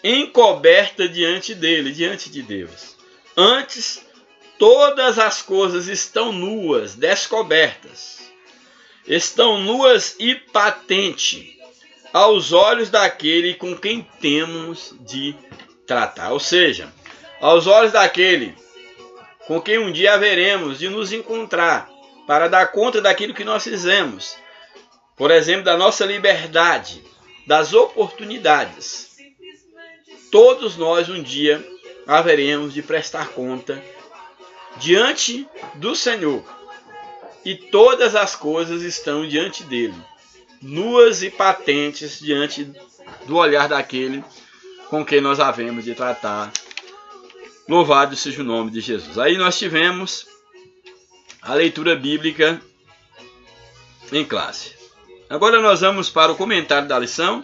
encoberta diante dele, diante de Deus. Antes, todas as coisas estão nuas, descobertas. Estão nuas e patentes aos olhos daquele com quem temos de tratar. Ou seja, aos olhos daquele com quem um dia haveremos de nos encontrar para dar conta daquilo que nós fizemos. Por exemplo, da nossa liberdade, das oportunidades. Todos nós um dia haveremos de prestar conta diante do Senhor. E todas as coisas estão diante dele, nuas e patentes diante do olhar daquele com quem nós havemos de tratar. Louvado seja o nome de Jesus. Aí nós tivemos a leitura bíblica em classe. Agora nós vamos para o comentário da lição.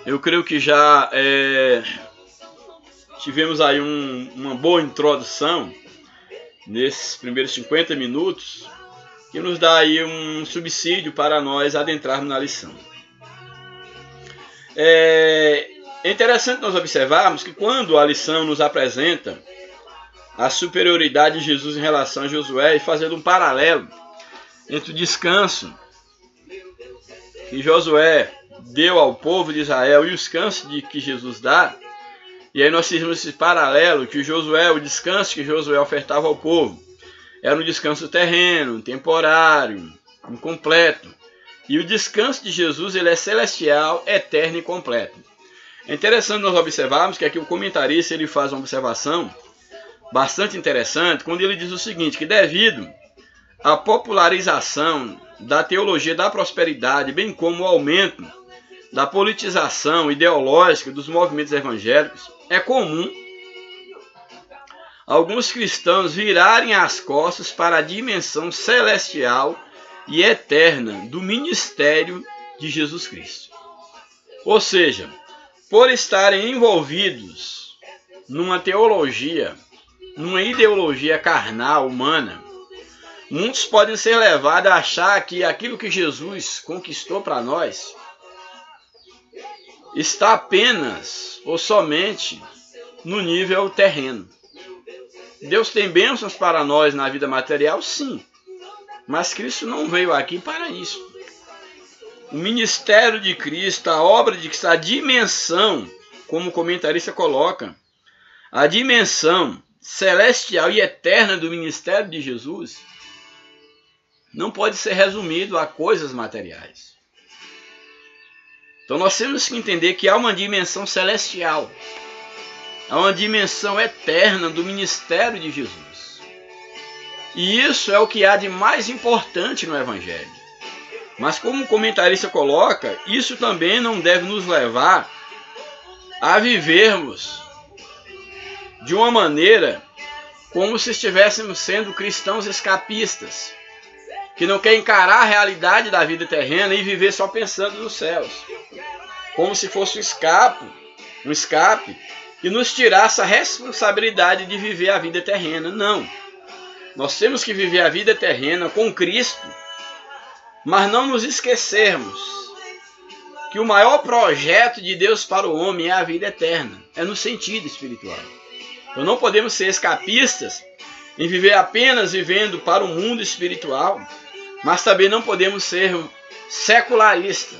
Eu creio que já tivemos aí uma boa introdução nesses primeiros 50 minutos, que nos dá aí um subsídio para nós adentrarmos na lição. É interessante nós observarmos que quando a lição nos apresenta a superioridade de Jesus em relação a Josué, e fazendo um paralelo entre o descanso que Josué deu ao povo de Israel e o descanso que Jesus dá, E aí nós fizemos esse paralelo que Josué, o descanso que Josué ofertava ao povo, era um descanso terreno, temporário, incompleto. E o descanso de Jesus, ele é celestial, eterno e completo. É interessante nós observarmos que aqui o comentarista ele faz uma observação bastante interessante, quando ele diz o seguinte, que devido à popularização da teologia da prosperidade, bem como o aumento da politização ideológica dos movimentos evangélicos, é comum alguns cristãos virarem as costas para a dimensão celestial e eterna do ministério de Jesus Cristo. Ou seja, por estarem envolvidos numa teologia, numa ideologia carnal, humana, muitos podem ser levados a achar que aquilo que Jesus conquistou para nós está apenas ou somente no nível terreno. Deus tem bênçãos para nós na vida material, sim, mas Cristo não veio aqui para isso. O ministério de Cristo, a obra de Cristo, a dimensão, como o comentarista coloca, a dimensão celestial e eterna do ministério de Jesus não pode ser resumido a coisas materiais. Então nós temos que entender que há uma dimensão celestial, há uma dimensão eterna do ministério de Jesus. E isso é o que há de mais importante no Evangelho. Mas como o comentarista coloca, isso também não deve nos levar a vivermos de uma maneira como se estivéssemos sendo cristãos escapistas, que não quer encarar a realidade da vida terrena e viver só pensando nos céus, como se fosse um escape, e nos tirasse a responsabilidade de viver a vida terrena. Não. Nós temos que viver a vida terrena com Cristo, mas não nos esquecermos que o maior projeto de Deus para o homem é a vida eterna, é no sentido espiritual. Então não podemos ser escapistas em viver apenas vivendo para o mundo espiritual, mas também não podemos ser secularistas,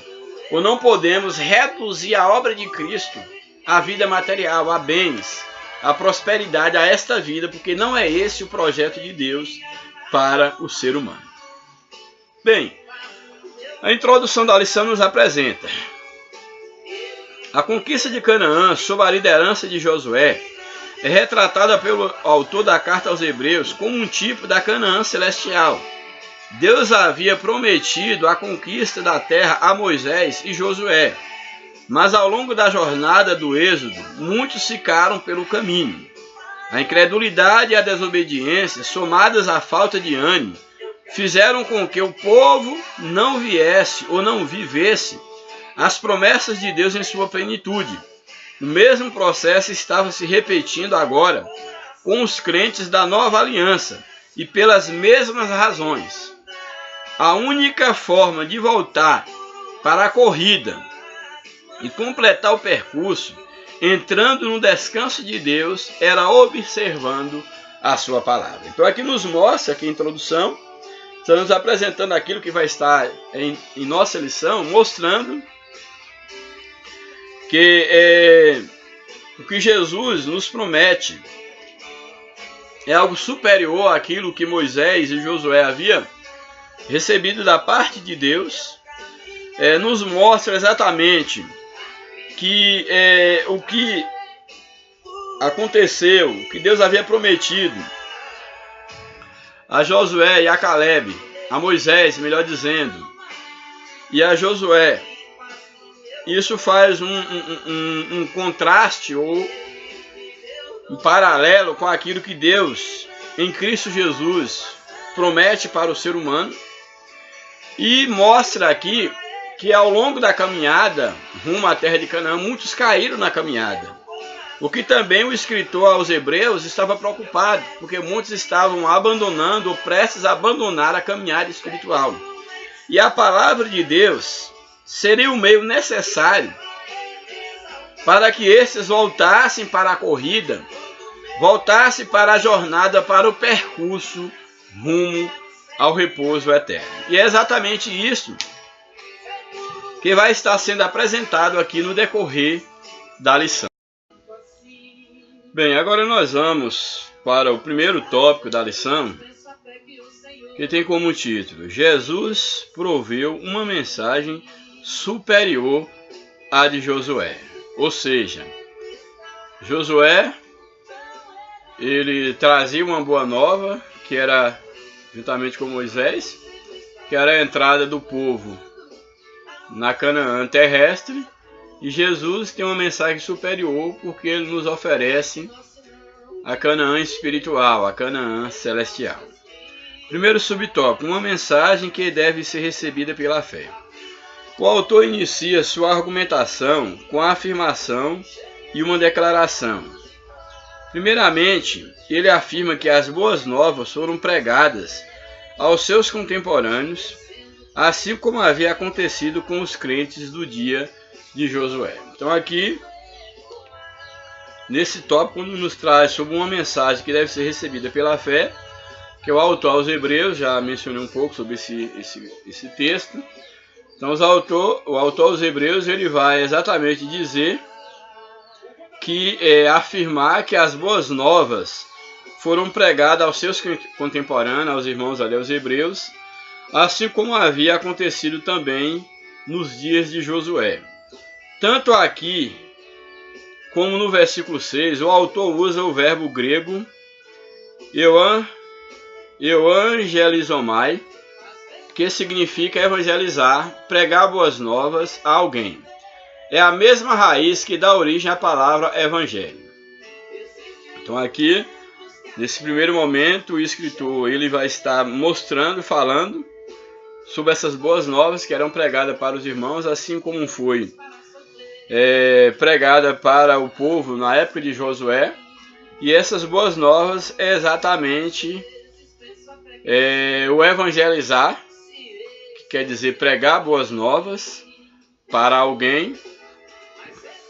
ou não podemos reduzir a obra de Cristo à vida material, a bens, a prosperidade, a esta vida, porque não é esse o projeto de Deus para o ser humano. Bem, a introdução da lição nos apresenta a conquista de Canaã sob a liderança de Josué é retratada pelo autor da carta aos Hebreus como um tipo da Canaã celestial. Deus havia prometido a conquista da terra a Moisés e Josué, mas ao longo da jornada do Êxodo, muitos ficaram pelo caminho. A incredulidade e a desobediência, somadas à falta de ânimo, fizeram com que o povo não viesse ou não vivesse as promessas de Deus em sua plenitude. O mesmo processo estava se repetindo agora com os crentes da nova aliança e pelas mesmas razões. A única forma de voltar para a corrida e completar o percurso, entrando no descanso de Deus, era observando a sua palavra. Então aqui nos mostra, aqui a introdução, está nos apresentando aquilo que vai estar em nossa lição, mostrando que o que Jesus nos promete é algo superior àquilo que Moisés e Josué haviam recebido da parte de Deus. Nos mostra exatamente que o que aconteceu, o que Deus havia prometido a Josué e a Caleb, a Moisés, melhor dizendo, e a Josué. Isso faz um contraste ou um paralelo com aquilo que Deus, em Cristo Jesus, promete para o ser humano. E mostra aqui que ao longo da caminhada rumo à terra de Canaã, muitos caíram na caminhada. O que também o escritor aos Hebreus estava preocupado, porque muitos estavam abandonando ou prestes a abandonar a caminhada espiritual. E a palavra de Deus seria o meio necessário para que esses voltassem para a corrida, voltassem para a jornada, para o percurso rumo ao repouso eterno. E é exatamente isso que vai estar sendo apresentado aqui no decorrer da lição. Bem, agora nós vamos para o primeiro tópico da lição, que tem como título: Jesus proveu uma mensagem superior à de Josué. Ou seja, Josué, ele trazia uma boa nova, que era, juntamente com Moisés, que era a entrada do povo na Canaã terrestre. E Jesus tem uma mensagem superior, porque ele nos oferece a Canaã espiritual, a Canaã celestial. Primeiro subtópico: uma mensagem que deve ser recebida pela fé. O autor inicia sua argumentação com a afirmação e uma declaração. Primeiramente, ele afirma que as boas novas foram pregadas aos seus contemporâneos, assim como havia acontecido com os crentes do dia de Josué. Então aqui, nesse tópico, nos traz sobre uma mensagem que deve ser recebida pela fé, que o autor aos Hebreus, já mencionei um pouco sobre esse texto. Então o autor aos Hebreus, ele vai exatamente dizer que afirmar que as boas novas foram pregadas aos seus contemporâneos, aos irmãos ali, aos Hebreus, assim como havia acontecido também nos dias de Josué. Tanto aqui como no versículo 6, o autor usa o verbo grego euangelizomai, que significa evangelizar, pregar boas novas a alguém. É a mesma raiz que dá origem à palavra evangelho. Então aqui, nesse primeiro momento, o escritor ele vai estar mostrando, falando sobre essas boas novas que eram pregadas para os irmãos, assim como foi pregada para o povo na época de Josué. E essas boas novas é exatamente o evangelizar, que quer dizer pregar boas novas para alguém.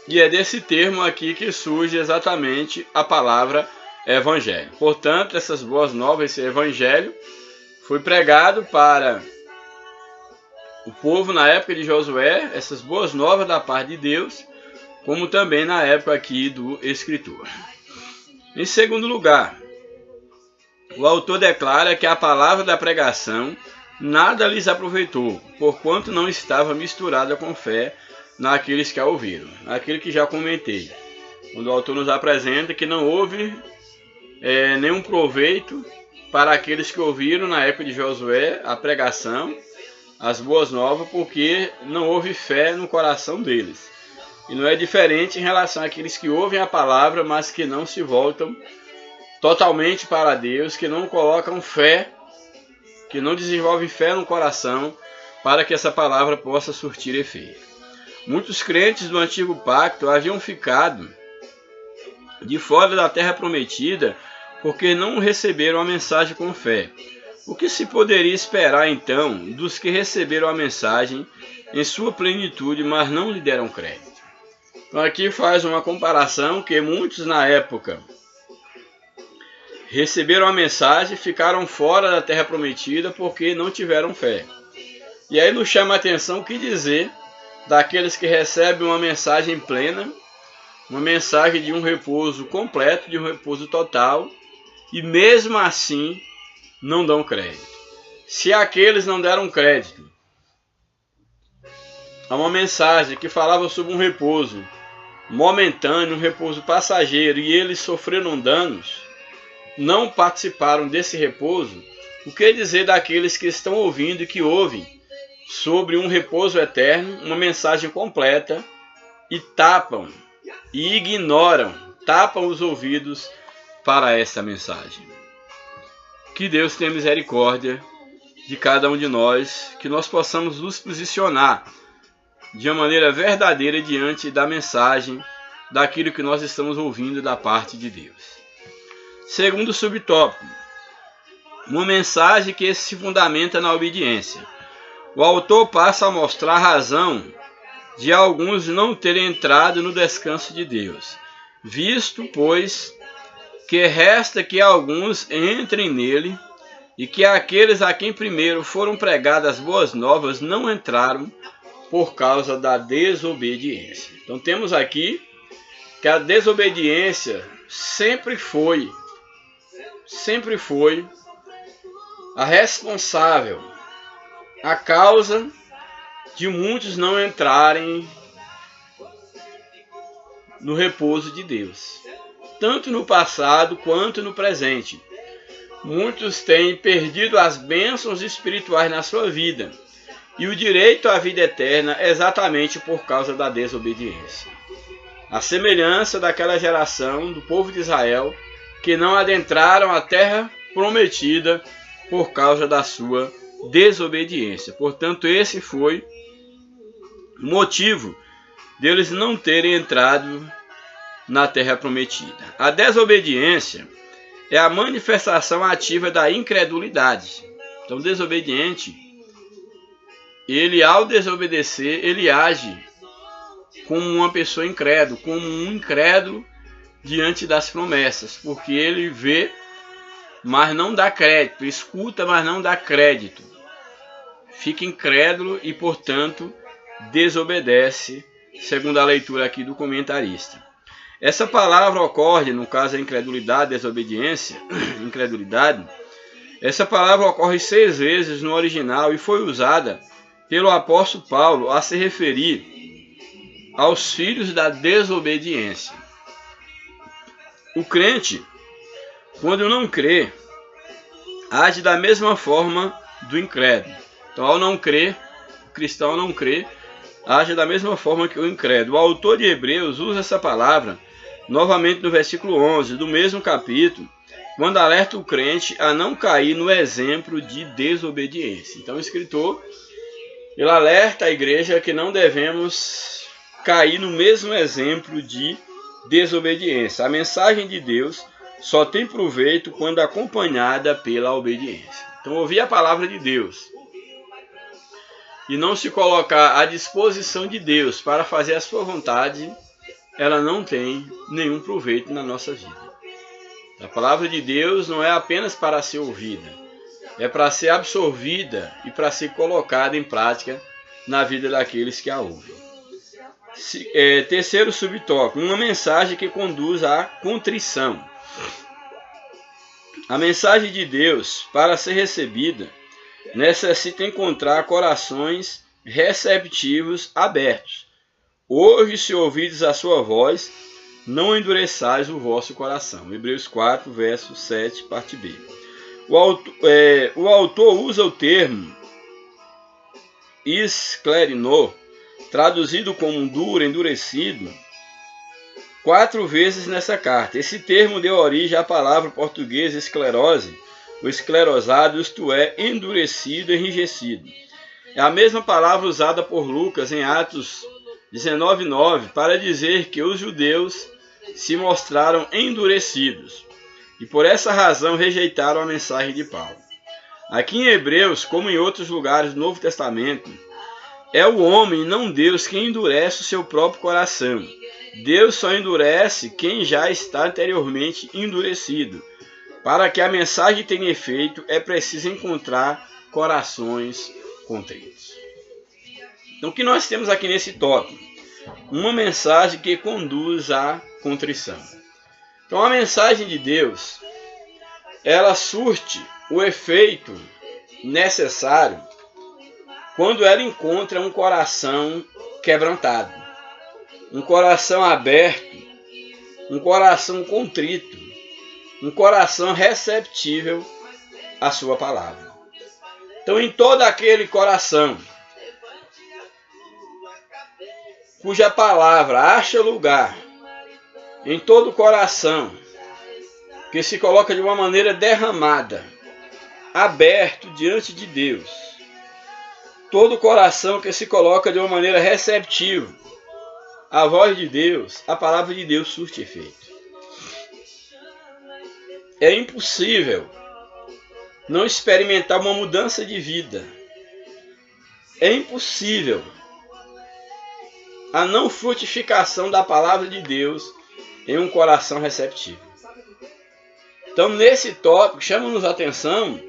E é desse termo aqui que surge exatamente a palavra evangelho. Portanto, essas boas novas, esse evangelho, foi pregado para o povo na época de Josué, essas boas novas da parte de Deus, como também na época aqui do escritor. Em segundo lugar, o autor declara que a palavra da pregação nada lhes aproveitou, porquanto não estava misturada com fé naqueles que a ouviram. Aquilo que já comentei, quando o autor nos apresenta que não houve nenhum proveito para aqueles que ouviram na época de Josué a pregação, as boas novas, porque não houve fé no coração deles. E não é diferente em relação àqueles que ouvem a palavra, mas que não se voltam totalmente para Deus, que não colocam fé, que não desenvolvem fé no coração para que essa palavra possa surtir efeito. Muitos crentes do antigo pacto haviam ficado de fora da terra prometida porque não receberam a mensagem com fé. O que se poderia esperar então dos que receberam a mensagem em sua plenitude, mas não lhe deram crédito? Então aqui faz uma comparação que muitos na época receberam a mensagem e ficaram fora da terra prometida porque não tiveram fé. E aí nos chama a atenção o que dizer daqueles que recebem uma mensagem plena, uma mensagem de um repouso completo, de um repouso total, e mesmo assim não dão crédito. Se aqueles não deram crédito a uma mensagem que falava sobre um repouso momentâneo, um repouso passageiro, e eles sofreram danos, não participaram desse repouso, o que dizer daqueles que estão ouvindo e que ouvem sobre um repouso eterno, uma mensagem completa, e tapam e ignoram, tapam os ouvidos para essa mensagem? Que Deus tenha misericórdia de cada um de nós, que nós possamos nos posicionar de uma maneira verdadeira diante da mensagem, daquilo que nós estamos ouvindo da parte de Deus. Segundo subtópico, uma mensagem que se fundamenta na obediência. O autor passa a mostrar a razão de alguns não terem entrado no descanso de Deus, visto, pois, que resta que alguns entrem nele, e que aqueles a quem primeiro foram pregadas as boas novas não entraram por causa da desobediência. Então temos aqui que a desobediência sempre foi a responsável, a causa de muitos não entrarem no repouso de Deus, tanto no passado quanto no presente. Muitos têm perdido as bênçãos espirituais na sua vida e o direito à vida eterna exatamente por causa da desobediência. A semelhança daquela geração do povo de Israel que não adentraram a terra prometida por causa da sua desobediência. Portanto, esse foi o motivo deles não terem entrado na terra prometida. A desobediência é a manifestação ativa da incredulidade. Então, o desobediente, ele ao desobedecer, ele age como uma pessoa incrédula, como um incrédulo diante das promessas, porque ele vê, mas não dá crédito, escuta, mas não dá crédito. Fica incrédulo e, portanto, desobedece, segundo a leitura aqui do comentarista. Essa palavra ocorre, no caso a incredulidade, desobediência, incredulidade, essa palavra ocorre 6 vezes no original e foi usada pelo apóstolo Paulo a se referir aos filhos da desobediência. O crente, quando não crê, age da mesma forma do incrédulo. Então, ao não crer, o cristão não crê, age da mesma forma que o incrédulo. O autor de Hebreus usa essa palavra novamente no versículo 11 do mesmo capítulo, quando alerta o crente a não cair no exemplo de desobediência. Então, o escritor, ele alerta a igreja que não devemos cair no mesmo exemplo de desobediência. A mensagem de Deus só tem proveito quando acompanhada pela obediência. Então, ouvir a palavra de Deus e não se colocar à disposição de Deus para fazer a sua vontade, ela não tem nenhum proveito na nossa vida. A palavra de Deus não é apenas para ser ouvida, é para ser absorvida e para ser colocada em prática na vida daqueles que a ouvem. Terceiro subtópico, uma mensagem que conduz à contrição. A mensagem de Deus, para ser recebida, necessita encontrar corações receptivos abertos. Hoje, se ouvides a sua voz, não endureçais o vosso coração. Hebreus 4, verso 7, parte B. O autor usa o termo esclerinou, traduzido como duro, endurecido, 4 vezes nessa carta. Esse termo deu origem à palavra portuguesa esclerose, o esclerosado, isto é, endurecido, enrijecido. É a mesma palavra usada por Lucas em Atos 19:9 para dizer que os judeus se mostraram endurecidos e por essa razão rejeitaram a mensagem de Paulo. Aqui em Hebreus, como em outros lugares do Novo Testamento, é o homem, não Deus, quem endurece o seu próprio coração. Deus só endurece quem já está anteriormente endurecido. Para que a mensagem tenha efeito, é preciso encontrar corações contritos. Então, o que nós temos aqui nesse tópico? Uma mensagem que conduz à contrição. Então, a mensagem de Deus, ela surte o efeito necessário quando ela encontra um coração quebrantado, um coração aberto, um coração contrito, um coração receptível à sua palavra. Então, em todo aquele coração cuja palavra acha lugar, em todo coração que se coloca de uma maneira derramada, aberto diante de Deus, todo coração que se coloca de uma maneira receptiva à voz de Deus, a palavra de Deus surte efeito. É impossível não experimentar uma mudança de vida. É impossível a não frutificação da palavra de Deus em um coração receptivo. Então, nesse tópico, chama-nos a atenção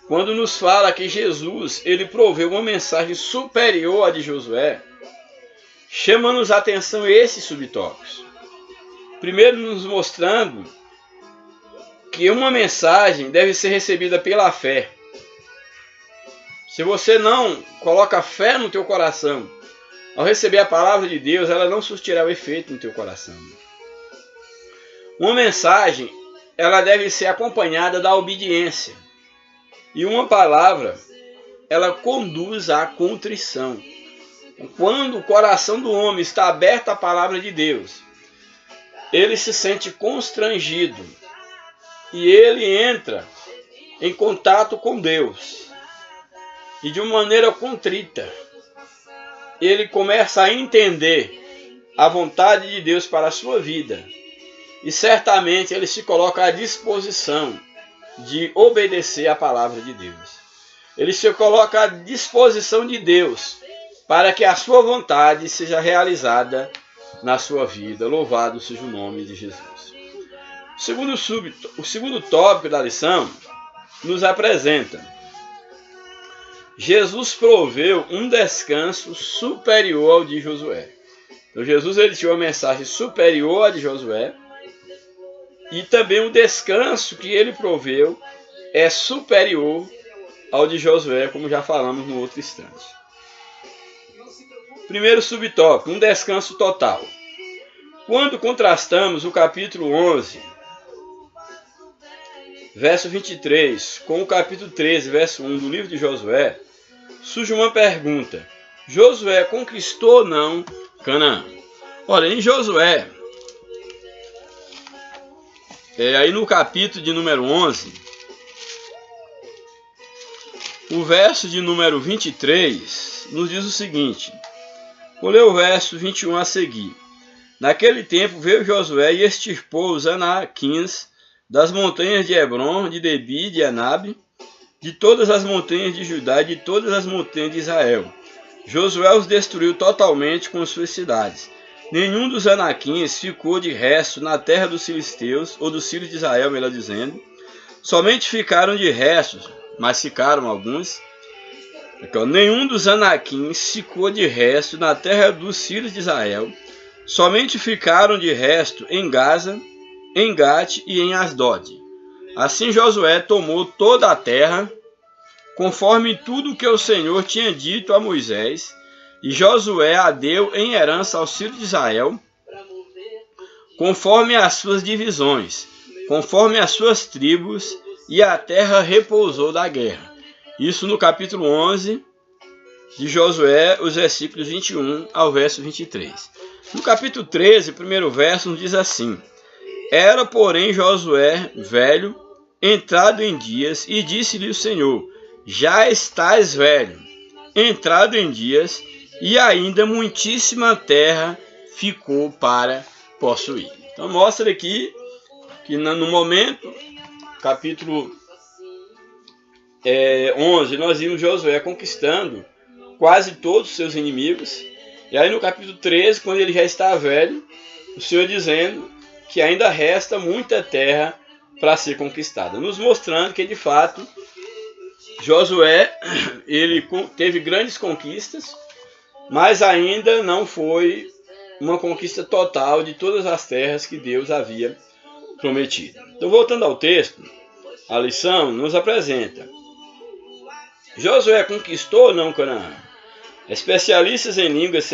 quando nos fala que Jesus, ele proveu uma mensagem superior à de Josué. Chama-nos a atenção esses subtópicos. Primeiro, nos mostrando que uma mensagem deve ser recebida pela fé. Se você não coloca fé no teu coração, ao receber a palavra de Deus, ela não surtirá o efeito no teu coração. Uma mensagem, ela deve ser acompanhada da obediência. E uma palavra, ela conduz à contrição. Quando o coração do homem está aberto à palavra de Deus, ele se sente constrangido e ele entra em contato com Deus. E de uma maneira contrita, ele começa a entender a vontade de Deus para a sua vida. E certamente ele se coloca à disposição de obedecer à palavra de Deus. Ele se coloca à disposição de Deus para que a sua vontade seja realizada na sua vida. Louvado seja o nome de Jesus. O segundo tópico da lição nos apresenta: Jesus proveu um descanso superior ao de Josué. Então Jesus ele tinha uma mensagem superior à de Josué, e também o descanso que ele proveu é superior ao de Josué, como já falamos no outro instante. Primeiro subtópico, um descanso total. Quando contrastamos o capítulo 11, verso 23, com o capítulo 13, verso 1 do livro de Josué, surge uma pergunta: Josué conquistou ou não Canaã? Olha, em Josué, aí no capítulo de número 11, o verso de número 23 nos diz o seguinte. Vou ler o verso 21 a seguir. Naquele tempo veio Josué e extirpou os anaquins das montanhas de Hebron, de Debi, de Anab, de todas as montanhas de Judá e de todas as montanhas de Israel. Josué os destruiu totalmente com suas cidades. Nenhum dos anaquins ficou de resto na terra dos filisteus, ou dos filhos de Israel, melhor dizendo. Somente ficaram de restos, mas ficaram alguns. Nenhum dos anaquins ficou de resto na terra dos filhos de Israel. Somente ficaram de resto em Gaza, em Gate e em Asdod. Assim Josué tomou toda a terra, conforme tudo o que o Senhor tinha dito a Moisés, e Josué a deu em herança aos filhos de Israel, conforme as suas divisões, conforme as suas tribos, e a terra repousou da guerra. Isso no capítulo 11 de Josué, os versículos 21 ao verso 23. No capítulo 13, o primeiro verso nos diz assim: Era, porém, Josué velho, entrado em dias, e disse-lhe o Senhor: Já estás velho, entrado em dias, e ainda muitíssima terra ficou para possuir. Então mostra aqui que no momento, capítulo 11, nós vimos Josué conquistando quase todos os seus inimigos. E aí no capítulo 13, quando ele já está velho, o Senhor dizendo que ainda resta muita terra para ser conquistada, nos mostrando que de fato Josué ele teve grandes conquistas, mas ainda não foi uma conquista total de todas as terras que Deus havia prometido. Então, voltando ao texto, a lição nos apresenta: Josué conquistou ou não Canaã? Especialistas em línguas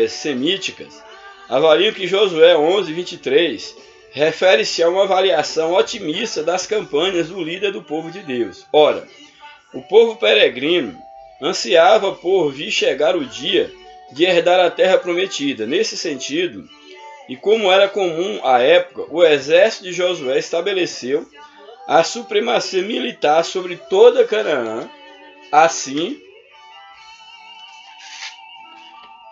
semíticas avaliam que Josué 11:23 refere-se a uma avaliação otimista das campanhas do líder do povo de Deus. Ora, o povo peregrino ansiava por vir chegar o dia de herdar a terra prometida. Nesse sentido, e como era comum à época, o exército de Josué estabeleceu a supremacia militar sobre toda Canaã, assim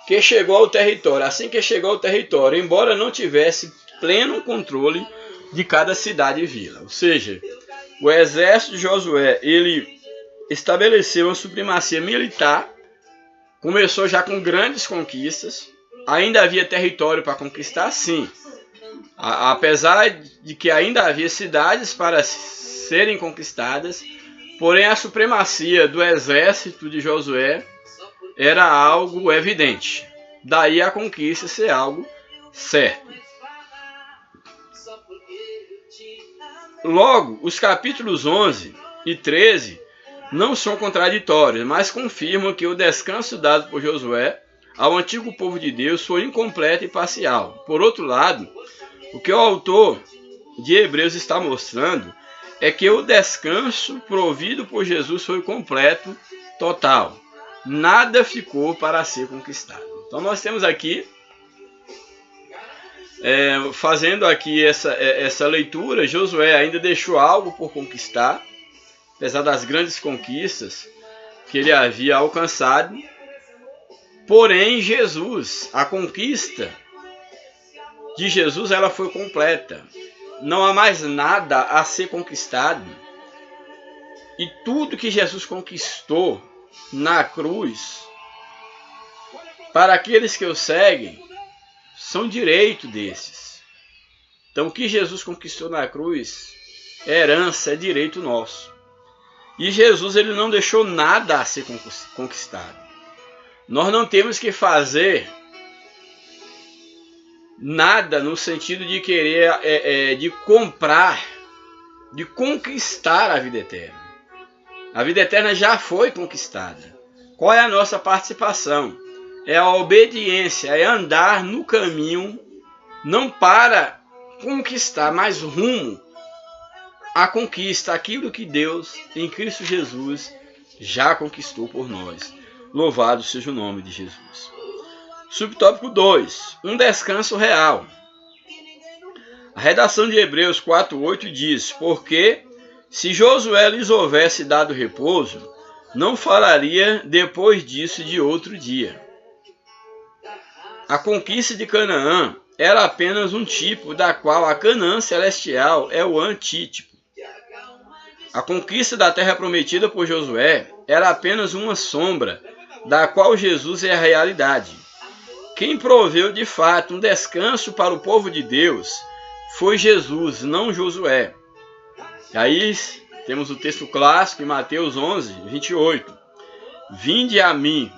que chegou ao território, embora não tivesse pleno controle de cada cidade e vila. Ou seja, o exército de Josué, ele estabeleceu uma supremacia militar, começou já com grandes conquistas, ainda havia território para conquistar, sim. Apesar de que ainda havia cidades para serem conquistadas, porém a supremacia do exército de Josué era algo evidente. Daí a conquista ser algo certo. Logo, os capítulos 11 e 13 não são contraditórios, mas confirmam que o descanso dado por Josué ao antigo povo de Deus foi incompleto e parcial. Por outro lado, o que o autor de Hebreus está mostrando é que o descanso provido por Jesus foi completo, total. Nada ficou para ser conquistado. Então nós temos aqui, fazendo aqui essa leitura, Josué ainda deixou algo por conquistar, apesar das grandes conquistas que ele havia alcançado. Porém, Jesus, a conquista de Jesus, ela foi completa. Não há mais nada a ser conquistado. E tudo que Jesus conquistou na cruz, para aqueles que o seguem, são direito desses. Então, o que Jesus conquistou na cruz é herança, é direito nosso. E Jesus, ele não deixou nada a ser conquistado. Nós não temos que fazer nada no sentido de querer, de comprar, de conquistar a vida eterna. A vida eterna já foi conquistada. Qual é a nossa participação? É a obediência, é andar no caminho, não para conquistar, mas rumo à conquista, aquilo que Deus, em Cristo Jesus, já conquistou por nós. Louvado seja o nome de Jesus. Subtópico 2. Um descanso real. A redação de Hebreus 4:8 diz: porque se Josué lhes houvesse dado repouso, não falaria depois disso de outro dia. A conquista de Canaã era apenas um tipo da qual a Canaã celestial é o antítipo. A conquista da terra prometida por Josué era apenas uma sombra da qual Jesus é a realidade. Quem proveu de fato um descanso para o povo de Deus foi Jesus, não Josué. E aí temos o texto clássico em Mateus 11:28. Vinde a mim,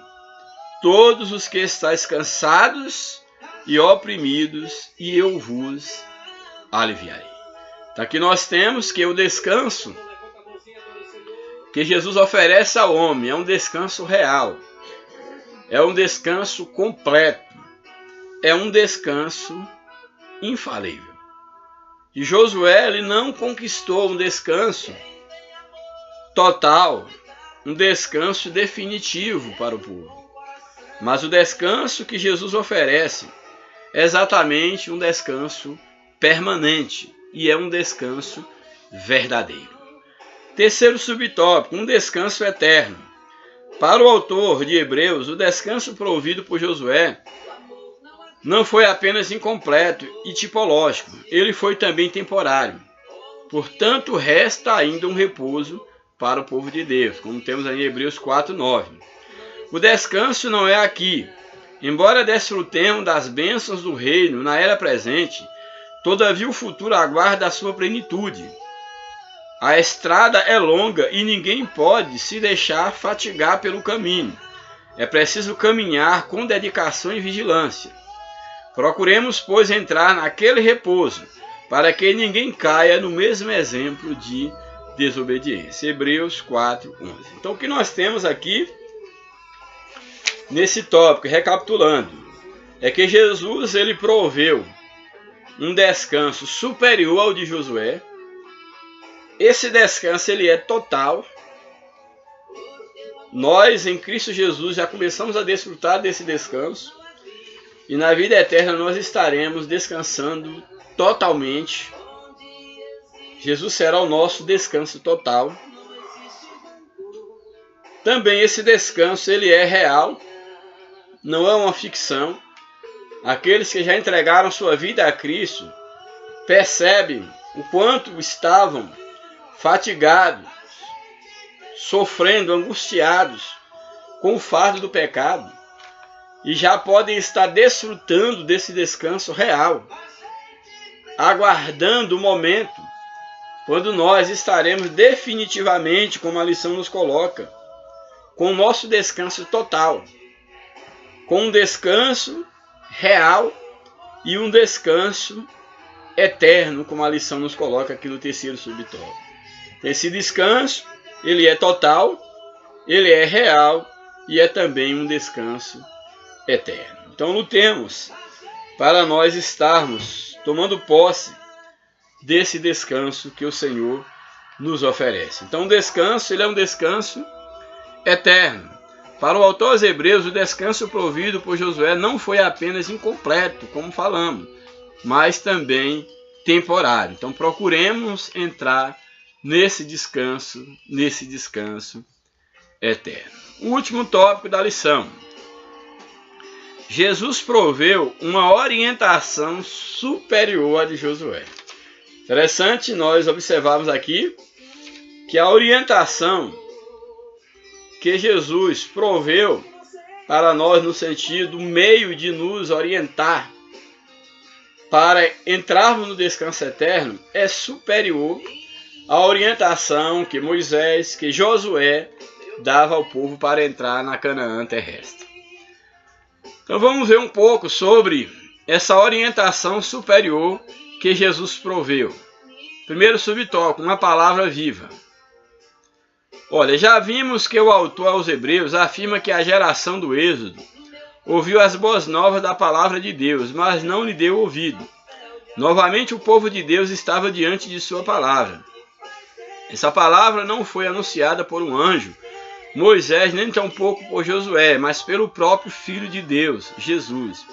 todos os que estáis cansados e oprimidos, e eu vos aliviarei. Então aqui nós temos que o descanso que Jesus oferece ao homem é um descanso real. É um descanso completo. É um descanso infalível. E Josué, ele não conquistou um descanso total, um descanso definitivo para o povo. Mas o descanso que Jesus oferece é exatamente um descanso permanente. E é um descanso verdadeiro. Terceiro subtópico, um descanso eterno. Para o autor de Hebreus, o descanso provido por Josué não foi apenas incompleto e tipológico, ele foi também temporário. Portanto, resta ainda um repouso para o povo de Deus, como temos aí em Hebreus 4:9. O descanso não é aqui. Embora desfrutemos das bênçãos do reino na era presente, todavia o futuro aguarda a sua plenitude. A estrada é longa e ninguém pode se deixar fatigar pelo caminho. É preciso caminhar com dedicação e vigilância. Procuremos, pois, entrar naquele repouso, para que ninguém caia no mesmo exemplo de desobediência. Hebreus 4:11. Então, o que nós temos aqui, nesse tópico, recapitulando, é que Jesus, ele proveu um descanso superior ao de Josué. Esse descanso, ele é total. Nós, em Cristo Jesus, já começamos a desfrutar desse descanso. E na vida eterna nós estaremos descansando totalmente. Jesus será o nosso descanso total. Também esse descanso, ele é real. Não é uma ficção. Aqueles que já entregaram sua vida a Cristo percebem o quanto estavam fatigados, sofrendo, angustiados com o fardo do pecado, e já podem estar desfrutando desse descanso real, aguardando o momento quando nós estaremos definitivamente, como a lição nos coloca, com o nosso descanso total, com um descanso real e um descanso eterno, como a lição nos coloca aqui no terceiro subtópico. Esse descanso, ele é total, ele é real e é também um descanso eterno. Então lutemos para nós estarmos tomando posse desse descanso que o Senhor nos oferece. Então o descanso, ele é um descanso eterno. Para o autor aos Hebreus, o descanso provido por Josué não foi apenas incompleto, como falamos, mas também temporário. Então procuremos entrar nesse descanso eterno. O último tópico da lição. Jesus proveu uma orientação superior à de Josué. Interessante nós observarmos aqui que a orientação que Jesus proveu para nós no sentido, meio de nos orientar para entrarmos no descanso eterno, é superior à orientação que Moisés, que Josué dava ao povo para entrar na Canaã terrestre. Então vamos ver um pouco sobre essa orientação superior que Jesus proveu. Primeiro subtópico, uma palavra viva. Olha, já vimos que o autor aos Hebreus afirma que a geração do Êxodo ouviu as boas novas da palavra de Deus, mas não lhe deu ouvido. Novamente o povo de Deus estava diante de sua palavra. Essa palavra não foi anunciada por um anjo, Moisés, nem tampouco por Josué, mas pelo próprio Filho de Deus, Jesus.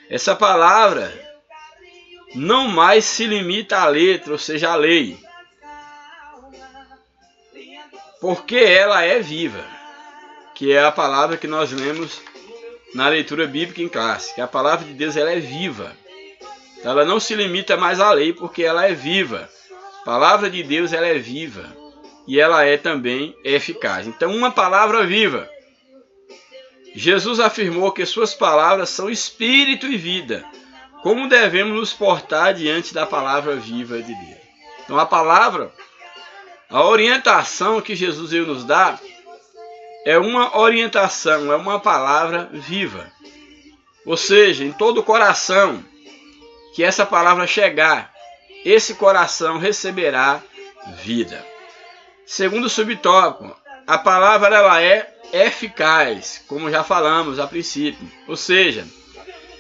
Essa palavra não mais se limita à letra, ou seja, à lei, porque ela é viva, que é a palavra que nós lemos na leitura bíblica em classe, que a palavra de Deus ela é viva. Ela não se limita mais à lei, porque ela é viva. A palavra de Deus ela é viva e ela é também eficaz. Então, uma palavra viva. Jesus afirmou que suas palavras são espírito e vida. Como devemos nos portar diante da palavra viva de Deus? Então, a palavra, a orientação que Jesus veio nos dar é uma orientação, é uma palavra viva. Ou seja, em todo o coração que essa palavra chegar, esse coração receberá vida. Segundo subtópico, a palavra ela é eficaz, como já falamos a princípio. Ou seja,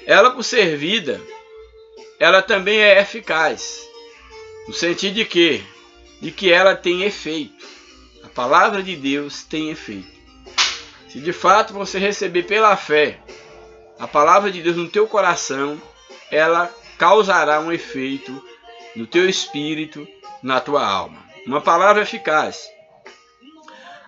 ela por ser vida, ela também é eficaz. No sentido de quê? De que ela tem efeito. A palavra de Deus tem efeito. Se de fato você receber pela fé a palavra de Deus no teu coração, ela causará um efeito no teu espírito, na tua alma. Uma palavra eficaz.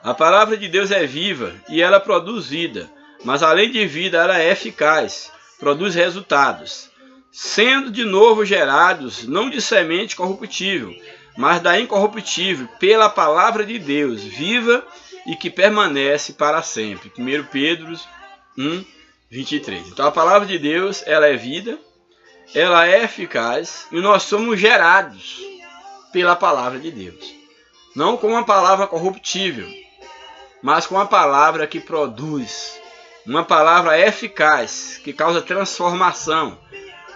A palavra de Deus é viva e ela produz vida, mas além de vida ela é eficaz, produz resultados, sendo de novo gerados não de semente corruptível, mas da incorruptível, pela palavra de Deus, viva e que permanece para sempre. 1 Pedro 1, 23. Então a palavra de Deus ela é vida, ela é eficaz e nós somos gerados pela palavra de Deus. Não com uma palavra corruptível, mas com uma palavra que produz. Uma palavra eficaz, que causa transformação.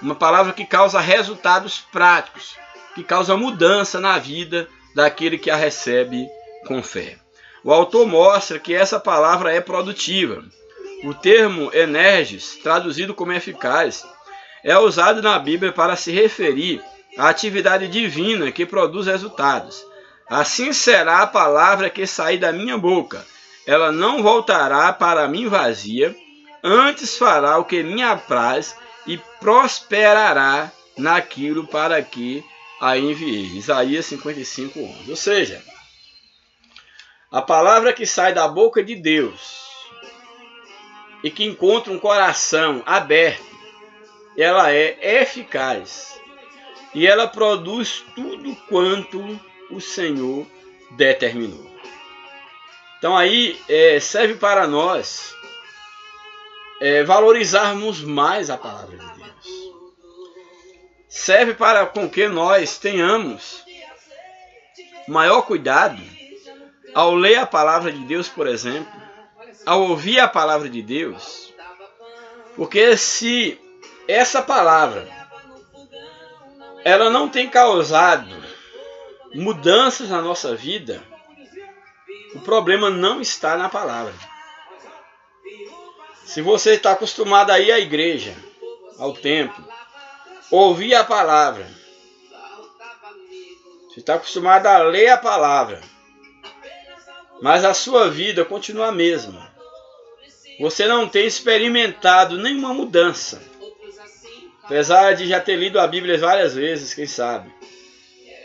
Uma palavra que causa resultados práticos, que causa mudança na vida daquele que a recebe com fé. O autor mostra que essa palavra é produtiva. O termo energis, traduzido como eficaz, é usado na Bíblia para se referir à atividade divina que produz resultados. Assim será a palavra que sair da minha boca. Ela não voltará para mim vazia, antes fará o que me apraz e prosperará naquilo para que a enviei. Isaías 55, 11. Ou seja, a palavra que sai da boca de Deus e que encontra um coração aberto, ela é eficaz e ela produz tudo quanto o Senhor determinou. Então aí serve para nós valorizarmos mais a palavra de Deus. Serve para com que nós tenhamos maior cuidado ao ler a palavra de Deus, por exemplo, ao ouvir a palavra de Deus, porque se essa palavra ela não tem causado mudanças na nossa vida, o problema não está na palavra. Se você está acostumado a ir à igreja, ao templo, ouvir a palavra, você está acostumado a ler a palavra, mas a sua vida continua a mesma. Você não tem experimentado nenhuma mudança. Apesar de já ter lido a Bíblia várias vezes, quem sabe.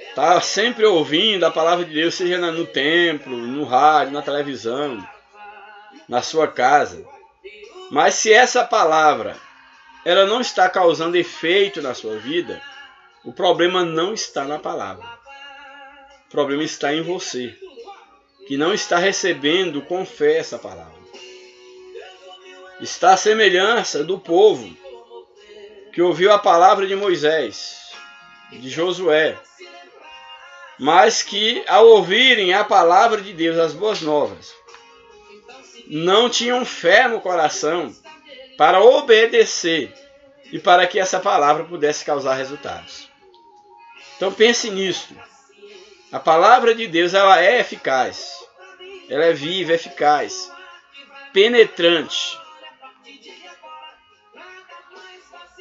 Está sempre ouvindo a palavra de Deus, seja no templo, no rádio, na televisão, na sua casa. Mas se essa palavra ela não está causando efeito na sua vida, o problema não está na palavra. O problema está em você, que não está recebendo com fé essa palavra. Está à semelhança do povo que ouviu a palavra de Moisés, de Josué, mas que ao ouvirem a palavra de Deus, as boas novas, não tinham fé no coração para obedecer e para que essa palavra pudesse causar resultados. Então pense nisso. A palavra de Deus ela é eficaz, ela é viva, eficaz, penetrante.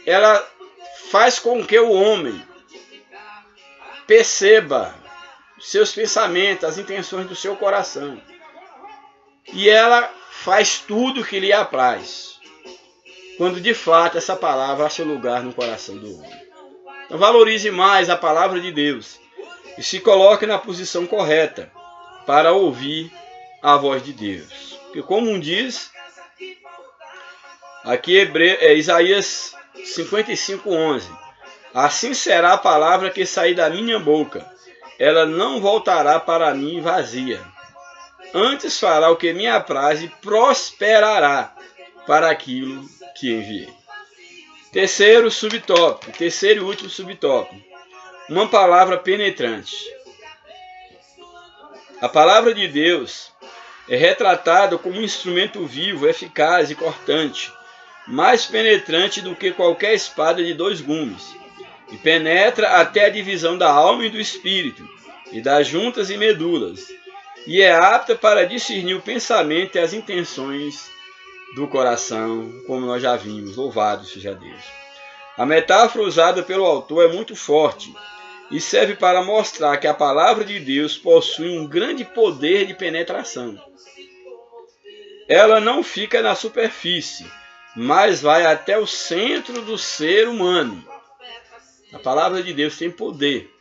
Ela faz com que o homem perceba seus pensamentos, as intenções do seu coração. E ela faz tudo o que lhe apraz, quando de fato essa palavra acha lugar no coração do homem. Então valorize mais a palavra de Deus e se coloque na posição correta para ouvir a voz de Deus. Porque como diz aqui Isaías 55:11, assim será a palavra que sair da minha boca, ela não voltará para mim vazia. Antes fará o que me apraz e prosperará para aquilo que enviei. Terceiro e último subtópico. Uma palavra penetrante. A palavra de Deus é retratada como um instrumento vivo, eficaz e cortante, mais penetrante do que qualquer espada de 2 gumes, e penetra até a divisão da alma e do espírito, e das juntas e medulas, e é apta para discernir o pensamento e as intenções do coração, como nós já vimos. Louvado seja Deus. A metáfora usada pelo autor é muito forte e serve para mostrar que a palavra de Deus possui um grande poder de penetração. Ela não fica na superfície, mas vai até o centro do ser humano. A palavra de Deus tem poder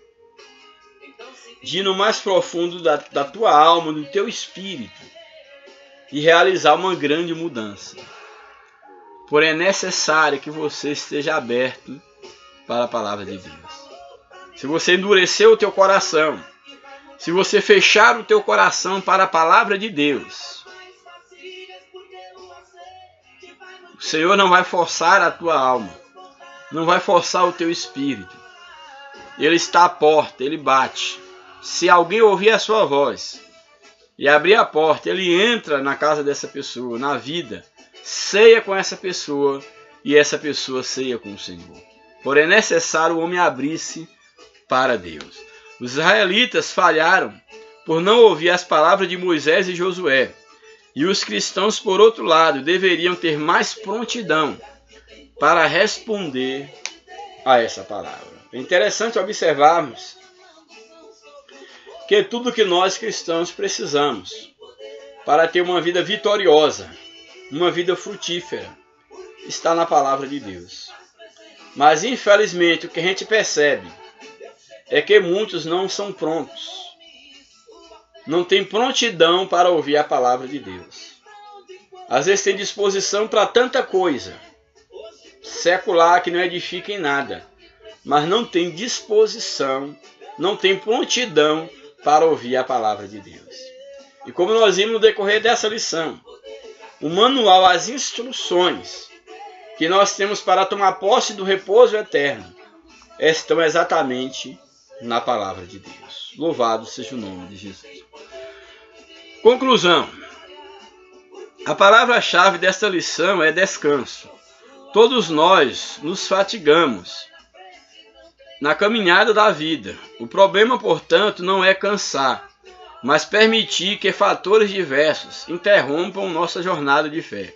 de ir no mais profundo da tua alma, do teu espírito, e realizar uma grande mudança. Porém é necessário que você esteja aberto para a palavra de Deus. Se você endurecer o teu coração, se você fechar o teu coração para a palavra de Deus, o Senhor não vai forçar a tua alma, não vai forçar o teu espírito. Ele está à porta, ele bate. Se alguém ouvir a sua voz e abrir a porta, ele entra na casa dessa pessoa, na vida, ceia com essa pessoa e essa pessoa ceia com o Senhor. Porém é necessário o homem abrir-se para Deus. Os israelitas falharam por não ouvir as palavras de Moisés e Josué. E os cristãos, por outro lado, deveriam ter mais prontidão para responder a essa palavra. É interessante observarmos que tudo que nós cristãos precisamos para ter uma vida vitoriosa, uma vida frutífera, está na palavra de Deus. Mas infelizmente o que a gente percebe é que muitos não são prontos, não têm prontidão para ouvir a palavra de Deus. Às vezes tem disposição para tanta coisa secular que não edifica em nada, mas não tem disposição, não tem prontidão para ouvir a palavra de Deus. E como nós vimos no decorrer dessa lição, o manual, as instruções que nós temos para tomar posse do repouso eterno estão exatamente na palavra de Deus. Louvado seja o nome de Jesus. Conclusão. A palavra-chave desta lição é descanso. Todos nós nos fatigamos na caminhada da vida. O problema, portanto, não é cansar, mas permitir que fatores diversos interrompam nossa jornada de fé.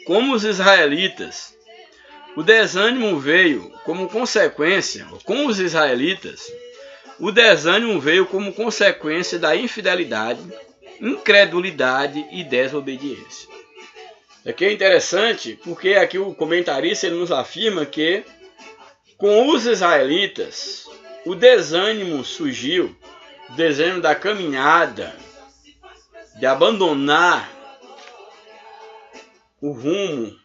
Como os israelitas, o desânimo veio como consequência, com os israelitas, o desânimo veio como consequência da infidelidade, incredulidade e desobediência. Aqui é interessante porque aqui o comentarista ele nos afirma que com os israelitas o desânimo surgiu, o desânimo da caminhada, de abandonar o rumo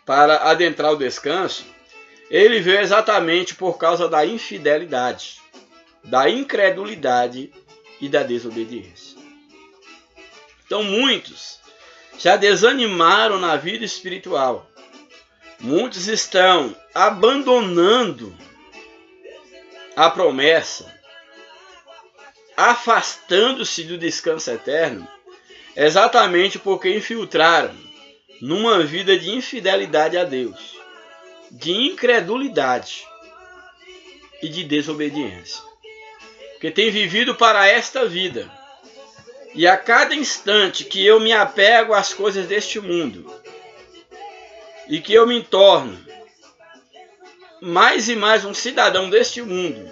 para adentrar o descanso, ele veio exatamente por causa da infidelidade, da incredulidade e da desobediência. Então muitos já desanimaram na vida espiritual. Muitos estão abandonando a promessa, afastando-se do descanso eterno, exatamente porque infiltraram numa vida de infidelidade a Deus, de incredulidade e de desobediência. Porque tem vivido para esta vida. E a cada instante que eu me apego às coisas deste mundo e que eu me torno mais e mais um cidadão deste mundo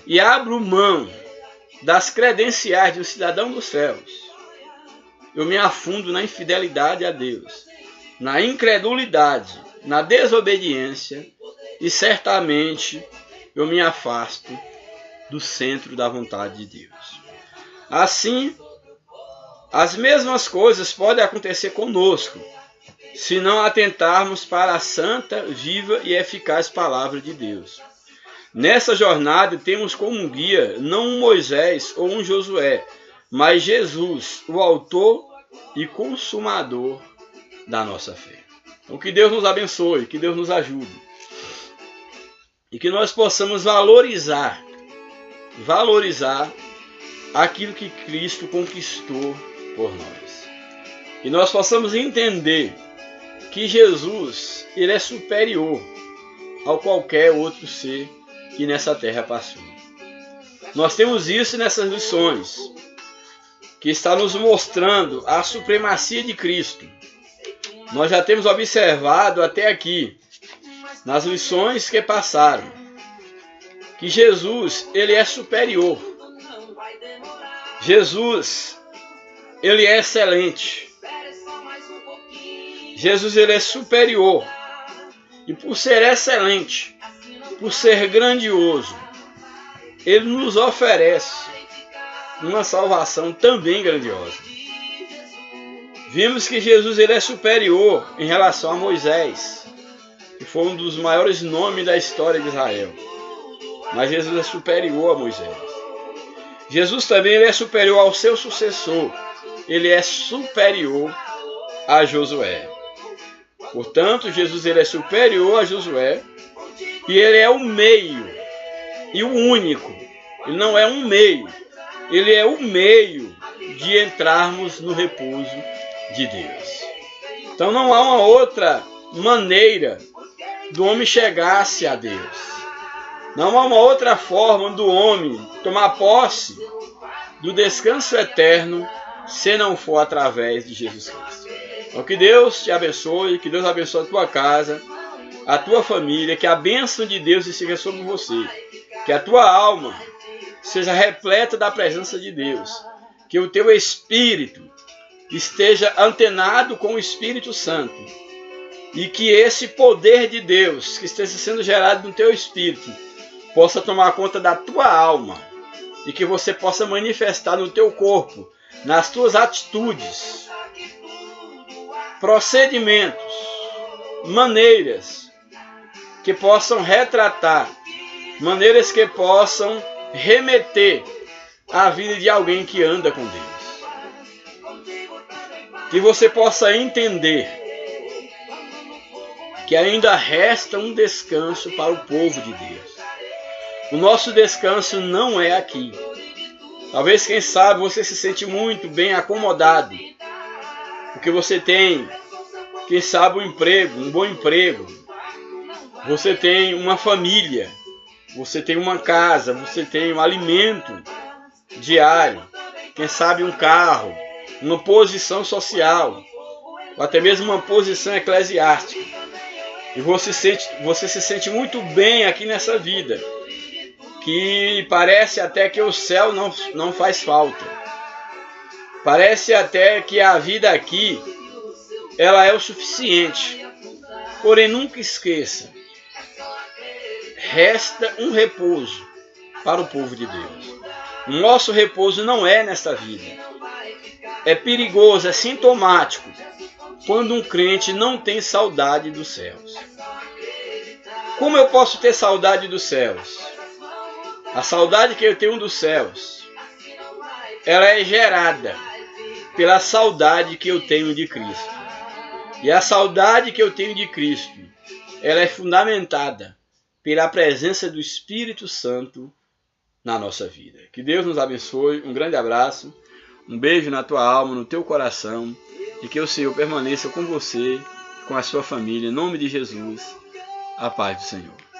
e abro mão das credenciais de um cidadão dos céus, eu me afundo na infidelidade a Deus, na incredulidade, na desobediência e certamente eu me afasto do centro da vontade de Deus. Assim, as mesmas coisas podem acontecer conosco, se não atentarmos para a santa, viva e eficaz palavra de Deus. Nessa jornada temos como guia não um Moisés ou um Josué, mas Jesus, o autor e consumador da nossa fé. Então que Deus nos abençoe, que Deus nos ajude. E que nós possamos valorizar aquilo que Cristo conquistou por nós. E nós possamos entender que Jesus, ele é superior a qualquer outro ser que nessa terra passou. Nós temos isso nessas lições, que está nos mostrando a supremacia de Cristo. Nós já temos observado até aqui, nas lições que passaram, que Jesus, ele é superior. Jesus, ele é excelente. Jesus, ele é superior. E por ser excelente, por ser grandioso, ele nos oferece uma salvação também grandiosa. Vimos que Jesus ele é superior em relação a Moisés, que foi um dos maiores nomes da história de Israel. Mas Jesus é superior a Moisés. Jesus também ele é superior ao seu sucessor. Ele é superior a Josué. Portanto, Jesus ele é superior a Josué e ele é o meio e o único. Ele não é um meio. Ele é o meio de entrarmos no repouso de Deus. Então não há uma outra maneira do homem chegar-se a Deus. Não há uma outra forma do homem tomar posse do descanso eterno se não for através de Jesus Cristo. Então que Deus te abençoe, que Deus abençoe a tua casa, a tua família, que a bênção de Deus esteja sobre você, que a tua alma seja repleta da presença de Deus, que o teu espírito esteja antenado com o Espírito Santo e que esse poder de Deus que esteja sendo gerado no teu espírito possa tomar conta da tua alma e que você possa manifestar no teu corpo, nas tuas atitudes, procedimentos, maneiras que possam retratar, maneiras que possam remeter à vida de alguém que anda com Deus. Que você possa entender que ainda resta um descanso para o povo de Deus. O nosso descanso não é aqui. Talvez, quem sabe, você se sente muito bem acomodado, porque você tem, quem sabe, um emprego, um bom emprego, você tem uma família, você tem uma casa, você tem um alimento diário, quem sabe um carro, uma posição social, ou até mesmo uma posição eclesiástica. E você se sente muito bem aqui nessa vida, que parece até que o céu não faz falta. Parece até que a vida aqui, ela é o suficiente. Porém, nunca esqueça, resta um repouso para o povo de Deus. O nosso repouso não é nesta vida. É perigoso, é sintomático quando um crente não tem saudade dos céus. Como eu posso ter saudade dos céus? A saudade que eu tenho dos céus, ela é gerada pela saudade que eu tenho de Cristo. E a saudade que eu tenho de Cristo, ela é fundamentada pela presença do Espírito Santo na nossa vida. Que Deus nos abençoe, um grande abraço, um beijo na tua alma, no teu coração, e que o Senhor permaneça com você, com a sua família, em nome de Jesus, a paz do Senhor.